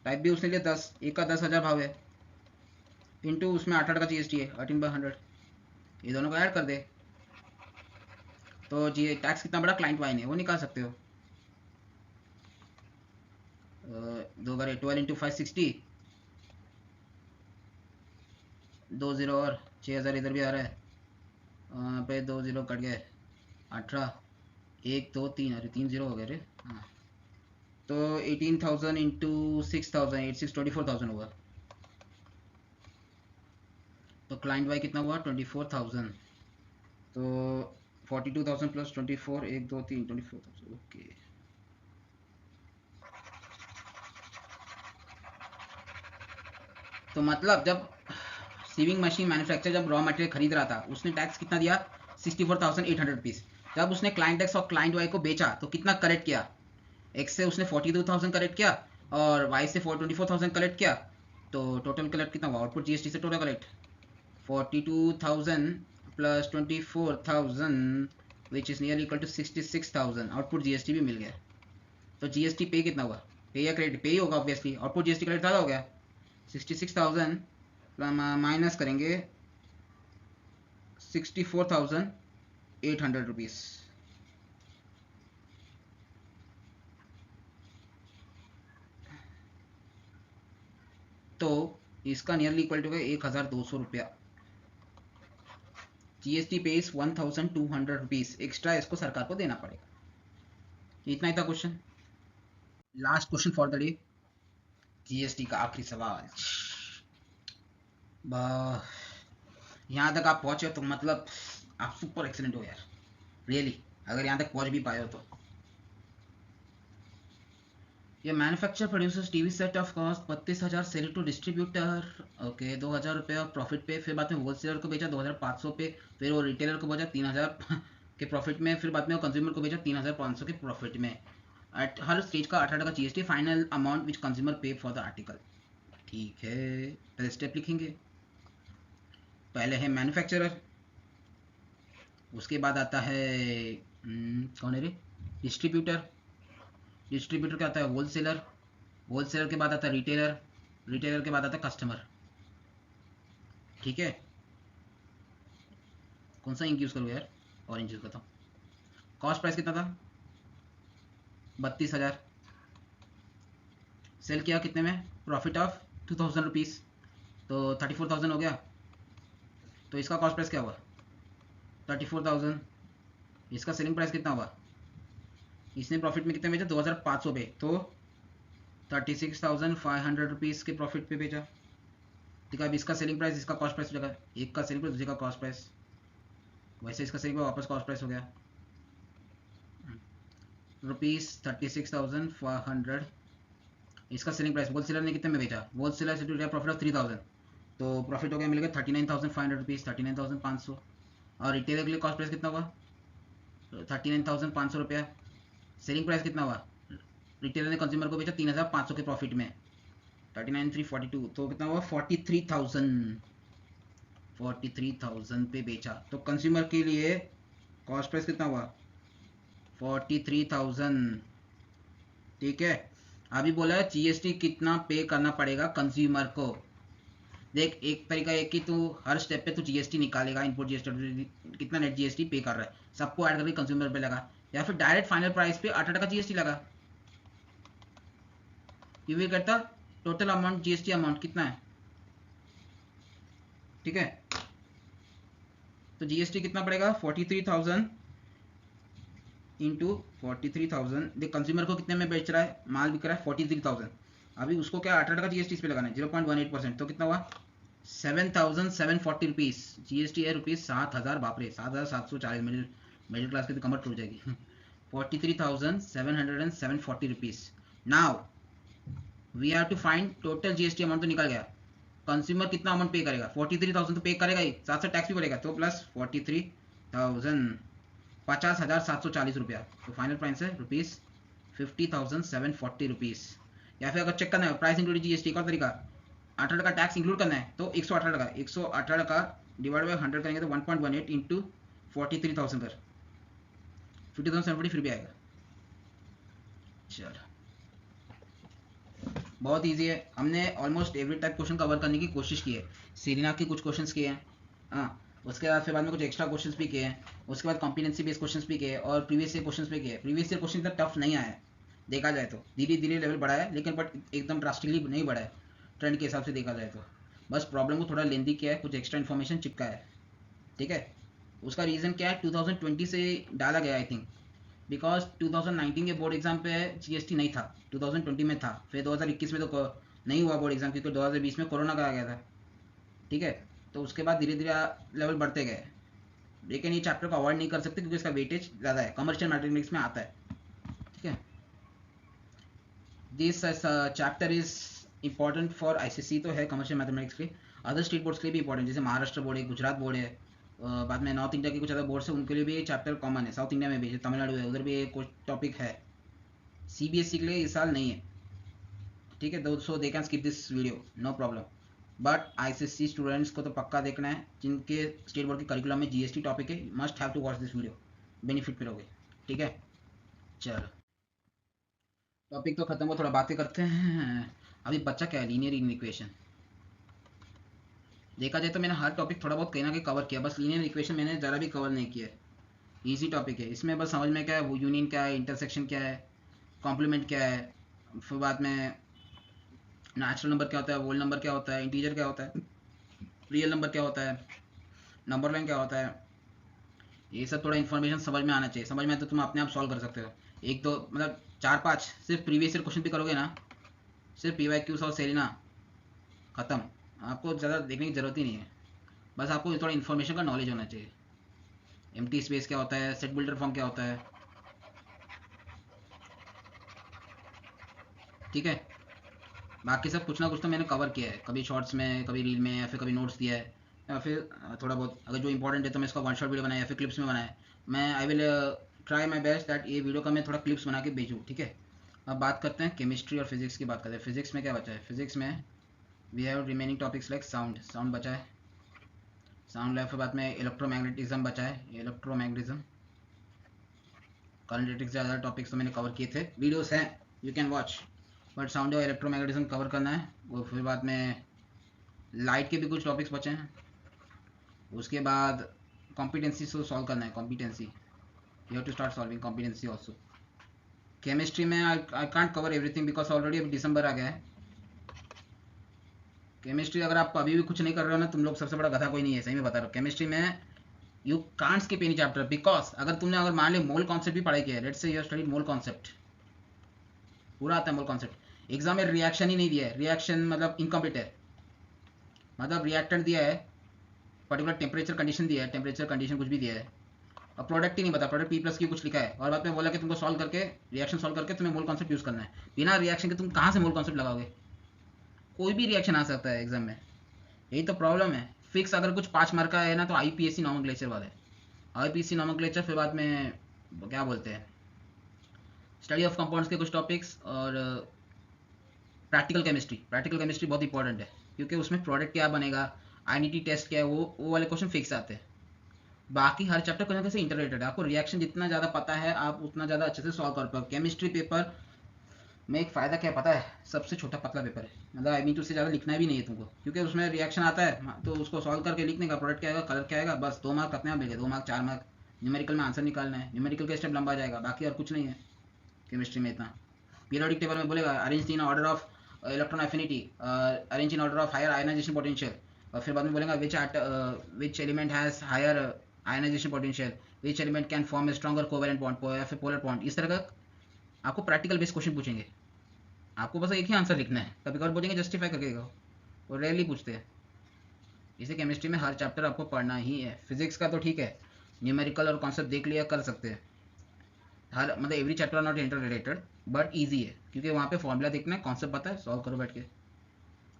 टाइप बी उसने लिया 10, एक का 10,000 भाव है, इंटू उसमें 8 का जीएसटी है 18/100, ये दोनों को ऐड कर दे, तो जी टैक्स कितना बड़ा क्लाइंट वाई ने, वो निकाल सकते हो। 2 बार 12 इंटू 5 60, 2 0 और 6,000 इधर भी आ रहा है, वहाँ पे 2 0 कट गए, 18 1 2 3, अरे 3 0 हो गए रे, हाँ, तो 18,000 इंटू 6,000, 86 24,000 होगा। तो क्लाइंट वाई कितना हुआ 24,000, तो 42,000 प्लस 24, 1 2 3 24,000, ओके। तो मतलब जब सीविंग मशीन मैन्युफैक्चर जब रॉ मटेरियल खरीद रहा था उसने टैक्स कितना दिया 64,800 रुपीज़। जब उसने क्लाइंट एक्स और क्लाइंट वाई को बेचा तो कितना कलेक्ट किया, एक्स से उसने 42,000 कलेक्ट किया और वाई से 24,000 कलेक्ट किया, तो टोटल कलेक्ट कितना हुआ आउटपुट जीएसटी से total collect 42,000 plus 24,000 which is near equal to 66,000, output GST भी मिल गया। तो जीएसटी पे कितना हुआ, पे या क्रेडिट, पे ही होगा ऑब्वियसली, आउटपुट जीएसटी क्रेडिट ज़्यादा हो गया 66,000 माइनस करेंगे 64,800 रुपीज़। इसका नियरली इक्वल टू 1200 रुपया। जीएसटी पे इज 1200 रुपीज एक्स्ट्रा, इसको सरकार को देना पड़ेगा। इतना ही था question. Last question for the day, GST का आखिरी सवाल। यहाँ तक आप पहुंचे हो तो मतलब आप सुपर एक्सीलेंट हो यार, रियली, अगर यहाँ तक पहुंच भी पाए हो तो। ये manufacture producers TV set of cost 32,000, sell to distributor, okay 2,000 रुपये प्रॉफिट पे, फिर बाद में होलसेलर को बेचा 2,500 पे, फिर वो रिटेलर को बेचा 3,000 के प्रॉफिट में, फिर बाद में वो कंज्यूमर को बेचा 3,500 के प्रॉफिट में। एट हर स्टेज का 8 का GST, final amount which consumer पे फॉर द आर्टिकल। ठीक है, पहले स्टेप लिखेंगे। पहले है मैन्युफैक्चरर, उसके बाद आता है कौन है रे, डिस्ट्रीब्यूटर, डिस्ट्रीब्यूटर क्या आता है होलसेलर, होलसेलर के बाद आता है रिटेलर, रिटेलर के बाद आता है कस्टमर। ठीक है, कौन सा इंक यूज़ करूँ यार, ऑरेंज यूज़ करता हूँ। कॉस्ट प्राइस कितना था 32,000, सेल किया कितने में, प्रॉफिट ऑफ 2,000 रुपीज़, तो 34,000 हो गया। तो इसका कॉस्ट प्राइस क्या हुआ 34,000, इसका सेलिंग प्राइस कितना हुआ, इसने प्रॉफिट में कितने बेचा 2,500 पे, तो 36,500 रुपीज़ के प्रॉफिट पे बेचा। ठीक है, अब इसका सेलिंग प्राइस, इसका कॉस्ट प्राइस हो जाएगा, एक का सेलिंग प्राइस दूसरे का कॉस्ट प्राइस, वैसे इसका सेलिंग प्राइस वापस कॉस्ट प्राइस हो गया ₹36,500। इसका सेलिंग प्राइस होलसेलर ने कितने में बेचा, होलसेलर से टू प्रॉफिट ऑफ 3,000, तो प्रॉफिट हो गया मिलेगा 39,500 रुपीज़, 39,500। और रिटेलर के लिए कॉस्ट प्राइस कितना हुआ 39,500 रुपया। सेलिंग प्राइस कितना हुआ, रिटेलर ने कंज्यूमर को बेचा 3,500 के प्रॉफिट में, 39,342, तो कितना हुआ 43,000 पे बेचा। तो कंज्यूमर के लिए कॉस्ट प्राइस कितना हुआ 43,000। ठीक है, अभी बोला है जीएसटी कितना पे करना पड़ेगा कंज्यूमर को। देख, एक तरीका है कि तू हर स्टेप पे तू जीएसटी निकालेगा, इनपुट जीएसटी कितना नेट जीएसटी पे कर रहा है, सबको ऐड करके कंज्यूमर पे लगा, या फिर डायरेक्ट फाइनल प्राइस पे 8 का जीएसटी लगा। ये भी करता टोटल अमाउंट जीएसटी अमाउंट कितना है। ठीक है, तो जीएसटी कितना पड़ेगा 43,000 इंटू 43,000। देख कंज्यूमर को कितने में बेच रहा है, माल बिक रहा है 43,000, अभी उसको क्या 8 का जीएसटी इस पे लगाना है 0.18%, तो कितना हुआ 7,740 रुपीज़। जीएसटी है रुपीज़ 7,000, बाप रे 7,740, मिडिल क्लास की तो कमर टूट जाएगी। 43,740 rupees. Now we have to find total GST amount, तो निकल गया कंज्यूमर कितना अमाउंट पे करेगा 43,000 तो पे करेगा ही, साथ साथ टैक्स भी पड़ेगा, तो प्लस 43,000 50,740 रुपया, तो फाइनल प्राइस है रुपीज़ 50,740 रुपीज़। या फिर अगर चेक करना है प्राइस इंक्लूड जीएसटी, एक और तरीका 8 का टैक्स इंक्लूड करना है, तो 118 का डिवाइड बाई 100 करेंगे तो 1.18 इंटू 43,000 कर 50,740 फिर भी आएगा। चलो, बहुत इजी है, हमने almost every type question cover करने की कोशिश की है। सीरीना के कुछ क्वेश्चंस किए हैं, हाँ, उसके बाद में कुछ एक्स्ट्रा क्वेश्चंस भी किए हैं, उसके बाद कॉम्पिटेंसी बेस्ड क्वेश्चंस भी किए और प्रीवियस ईयर क्वेश्चंस भी किए। प्रीवियस ईयर क्वेश्चन इतना टफ नहीं आया है, देखा जाए तो धीरे धीरे लेवल बढ़ा है, लेकिन बट एकदम ड्रास्टिकली नहीं बढ़ा है ट्रेंड के हिसाब से देखा जाए तो। बस प्रॉब्लम को थोड़ा लेंदी किया है, कुछ एक्स्ट्रा इन्फॉर्मेशन चिपका है। ठीक है, उसका रीज़न क्या है 2020 से डाला गया आई थिंक, बिकॉज 2019 के बोर्ड एग्जाम पे जीएसटी नहीं था, 2020 में था, फिर 2021 में तो नहीं हुआ बोर्ड एग्जाम क्योंकि 2020 में कोरोना का आ गया था। ठीक है, तो उसके बाद धीरे धीरे लेवल बढ़ते गए, लेकिन ये चैप्टर को अवॉइड नहीं कर सकते क्योंकि इसका वेटेज ज़्यादा है, कमर्शियल मैथमेटिक्स में आता है। ठीक है, this chapter is important for ICSE तो है कमर्शियल मैथमेटिक्स के, अदर स्टेट बोर्ड्स के लिए भी इंपॉर्टेंट, जैसे महाराष्ट्र बोर्ड है, गुजरात बोर्ड है, बाद में नॉर्थ इंडिया के कुछ अदर बोर्ड्स है, उनके लिए भी ये चैप्टर कॉमन है। साउथ इंडिया में भी तमिलनाडु है, उधर भी ये कुछ टॉपिक है। सीबीएसई के लिए इस साल नहीं है। ठीक है दोस्तों, they can skip this video, no problem, but ICSE students को तो पक्का देखना है, जिनके स्टेट बोर्ड के करिकुलम में जीएसटी टॉपिक है, must have to watch this video, benefit मिलोगे। ठीक है, चलो टॉपिक तो खत्म हो, थोड़ा बातें करते हैं। अभी बच्चा क्या है लीनियर इक्वेशन, देखा जाए तो मैंने हर टॉपिक थोड़ा बहुत कहीं ना कहीं कवर किया, बस लीनियर इक्वेशन मैंने ज़रा भी कवर नहीं किया है। ईजी टॉपिक है, इसमें बस समझ में क्या है वो यूनियन क्या है, इंटरसेक्शन क्या है, कॉम्प्लीमेंट क्या है, फिर बाद में नेचुरल नंबर क्या होता है, होल नंबर क्या होता है, इंटीजर क्या होता है, रियल नंबर क्या होता है, नंबर लाइन क्या होता है, ये सब थोड़ा इन्फॉर्मेशन समझ में आना चाहिए। समझ में तो तुम अपने आप सॉल्व कर सकते हो। एक दो मतलब चार पाँच सिर्फ प्रीवियस ईयर क्वेश्चन भी करोगे ना, सिर्फ पी वाई क्यूज और सेलिना, ख़त्म। आपको ज़्यादा देखने की ज़रूरत ही नहीं है, बस आपको थोड़ा इन्फॉर्मेशन का नॉलेज होना चाहिए। एम्प्टी स्पेस क्या होता है, सेट बिल्डर फॉर्म क्या होता है, ठीक है। बाकी सब कुछ ना कुछ तो मैंने कवर किया है, कभी शॉर्ट्स में, कभी रील में, या फिर कभी नोट्स दिया है, या फिर थोड़ा बहुत अगर जो इंपॉर्टेंट है तो मैं इसका वन शॉट वीडियो बनाया या फिर क्लिप्स में बनाया। मैं आई will try my best that ये वीडियो का मैं थोड़ा क्लिप्स बना के भेजूँ, ठीक है। अब बात करते हैं केमिस्ट्री और फिजिक्स की। बात करते हैं फिजिक्स में क्या बचा है। फिजिक्स में we have remaining topics like sound, sound बचा है, साउंड लाइफ के बाद में इलेक्ट्रोमैग्नेटिज्म बचा है, इलेक्ट्रोमैग्नेटिज्म, करंट ज़्यादा टॉपिक्स तो मैंने कवर किए थे, वीडियोस हैं you can watch, but sound और इलेक्ट्रोमैग्नेटिज्म कवर करना है। वो फिर बाद में लाइट के भी कुछ टॉपिक्स बचे हैं। उसके बाद कॉम्पिटेंसी को सॉल्व करना है, competency you have to start solving competency also. Chemistry में I can't cover everything because already अभी दिसंबर आ गया है। केमिस्ट्री अगर आप अभी भी कुछ नहीं कर रहे हो ना, तुम लोग सबसे बड़ा गधा कोई नहीं है, सही में बता रहा हूँ। केमिस्ट्री में you can't skip any chapter because अगर तुमने अगर मान ली मोल कॉन्सेप्ट भी पढ़ाई किया है, let's say you have studied mole concept, पूरा आता है मोल कॉन्सेप्ट, एग्जाम में रिएक्शन ही नहीं दिया है, रिएक्शन मतलब इनकम्प्लीट है, मतलब रिएक्टेंट दिया है, पर्टिकुलर टेम्परेचर कंडीशन दिया है, टेम्परेचर कंडीशन कुछ भी दिया है, और प्रोडक्ट ही नहीं बता, प्रोडक्ट पी प्लस की कुछ लिखा है, और बाद में बोला कि तुमको सॉल्व करके रिएक्शन सॉल्व करके तुम्हें मोल कॉन्सेप्ट यूज़ करना है। बिना रिएक्शन के तुम कहाँ से मोल कॉन्सेप्ट लगाओगे, कोई भी रिएक्शन आ सकता है एग्जाम में, यही तो प्रॉब्लम है। फिक्स अगर कुछ 5 मार्क का है ना तो आईपीएससी नॉमेनक्लेचर वाला है, आईपीएससी नॉमेनक्लेचर, फिर बाद में क्या बोलते हैं स्टडी ऑफ कंपाउंड्स के कुछ टॉपिक्स, और प्रैक्टिकल केमिस्ट्री, प्रैक्टिकल केमिस्ट्री बहुत इंपॉर्टेंट है क्योंकि उसमें प्रोडक्ट क्या बनेगा, आईएनटी टेस्ट क्या है, वो वाले क्वेश्चन फिक्स आते हैं। बाकी हर चैप्टर कहीं ना कहीं से इंटरलेटेड है, आपको रिएक्शन जितना ज़्यादा पता है आप उतना ज़्यादा अच्छे से सॉल्व कर पाओ। केमिस्ट्री पेपर में एक फ़ायदा क्या पता है, सबसे छोटा पतला पेपर है, मतलब आई मीन उससे ज़्यादा लिखना भी नहीं है तुमको, क्योंकि उसमें रिएक्शन आता है तो उसको सॉल्व करके लिखने का, प्रोडक्ट क्या आएगा, कलर क्या आएगा, बस 2 मार्क अपने आप मिल गए, 2 मार्क 4 मार्क। न्यूमेरिकल में आंसर निकालना है, न्यूमेरिकल का स्टेप लंबा जाएगा, बाकी और कुछ नहीं है केमिस्ट्री में इतना। पीरियोडिक टेबल में बोलेगा arrange in order of electron affinity, arrange in order of higher ionisation potential, और फिर बाद में बोलेगा which element has higher ionisation potential, which element can form a stronger covalent bond या फिर पोलर बॉन्ड। इस तरह का आपको प्रैक्टिकल बेस्ड क्वेश्चन पूछेंगे, आपको बस एक ही आंसर लिखना है, कभी कभार बोलेंगे जस्टिफाई करके देखो, वो रेयरली पूछते हैं। इसे केमिस्ट्री में हर चैप्टर आपको पढ़ना ही है। फिजिक्स का तो ठीक है, न्यूमेरिकल और कॉन्सेप्ट देख लिया कर सकते हैं, हर मतलब every chapter are not interrelated, but easy है क्योंकि वहाँ पे फॉर्मूला देखना है, कॉन्सेप्ट पता है, सॉल्व करो बैठ के।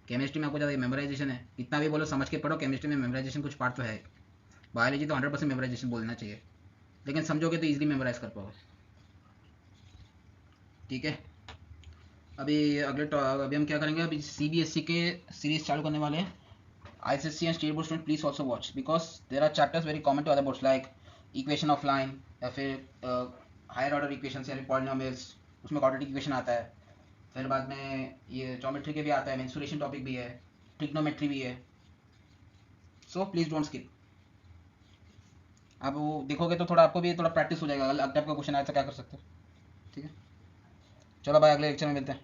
केमिस्ट्री में आपको ज़्यादा मेमोराइजेशन है, कितना भी बोलो समझ के पढ़ो, केमिस्ट्री में मेमोराइजेशन कुछ पार्ट तो है। बायोलॉजी तो 100% मेमोराइजेशन बोलना चाहिए, लेकिन समझोगे तो ईजिली मेमोराइज कर पाओगे, ठीक है। अभी हम क्या करेंगे, अभी सीबीएसई के सीरीज चालू करने वाले हैं। ICSE and state board student please also watch because there are chapters very common to other boards like equation of line या फिर हायर ऑर्डर इक्वेशन या पॉलिनोमियल्स, उसमें क्वाड्रेटिक इक्वेशन आता है, फिर बाद में ये ज्योमेट्री के भी आता है, मेंसुरेशन टॉपिक भी है, ट्रिग्नोमेट्री भी है, सो प्लीज डोंट स्किप। आप वो देखोगे तो थोड़ा आपको भी थोड़ा प्रैक्टिस हो जाएगा, अगले टाइप का क्वेश्चन आया तो क्या कर सकते हो, ठीक है। चलो भाई अगले लेक्चर में मिलते हैं।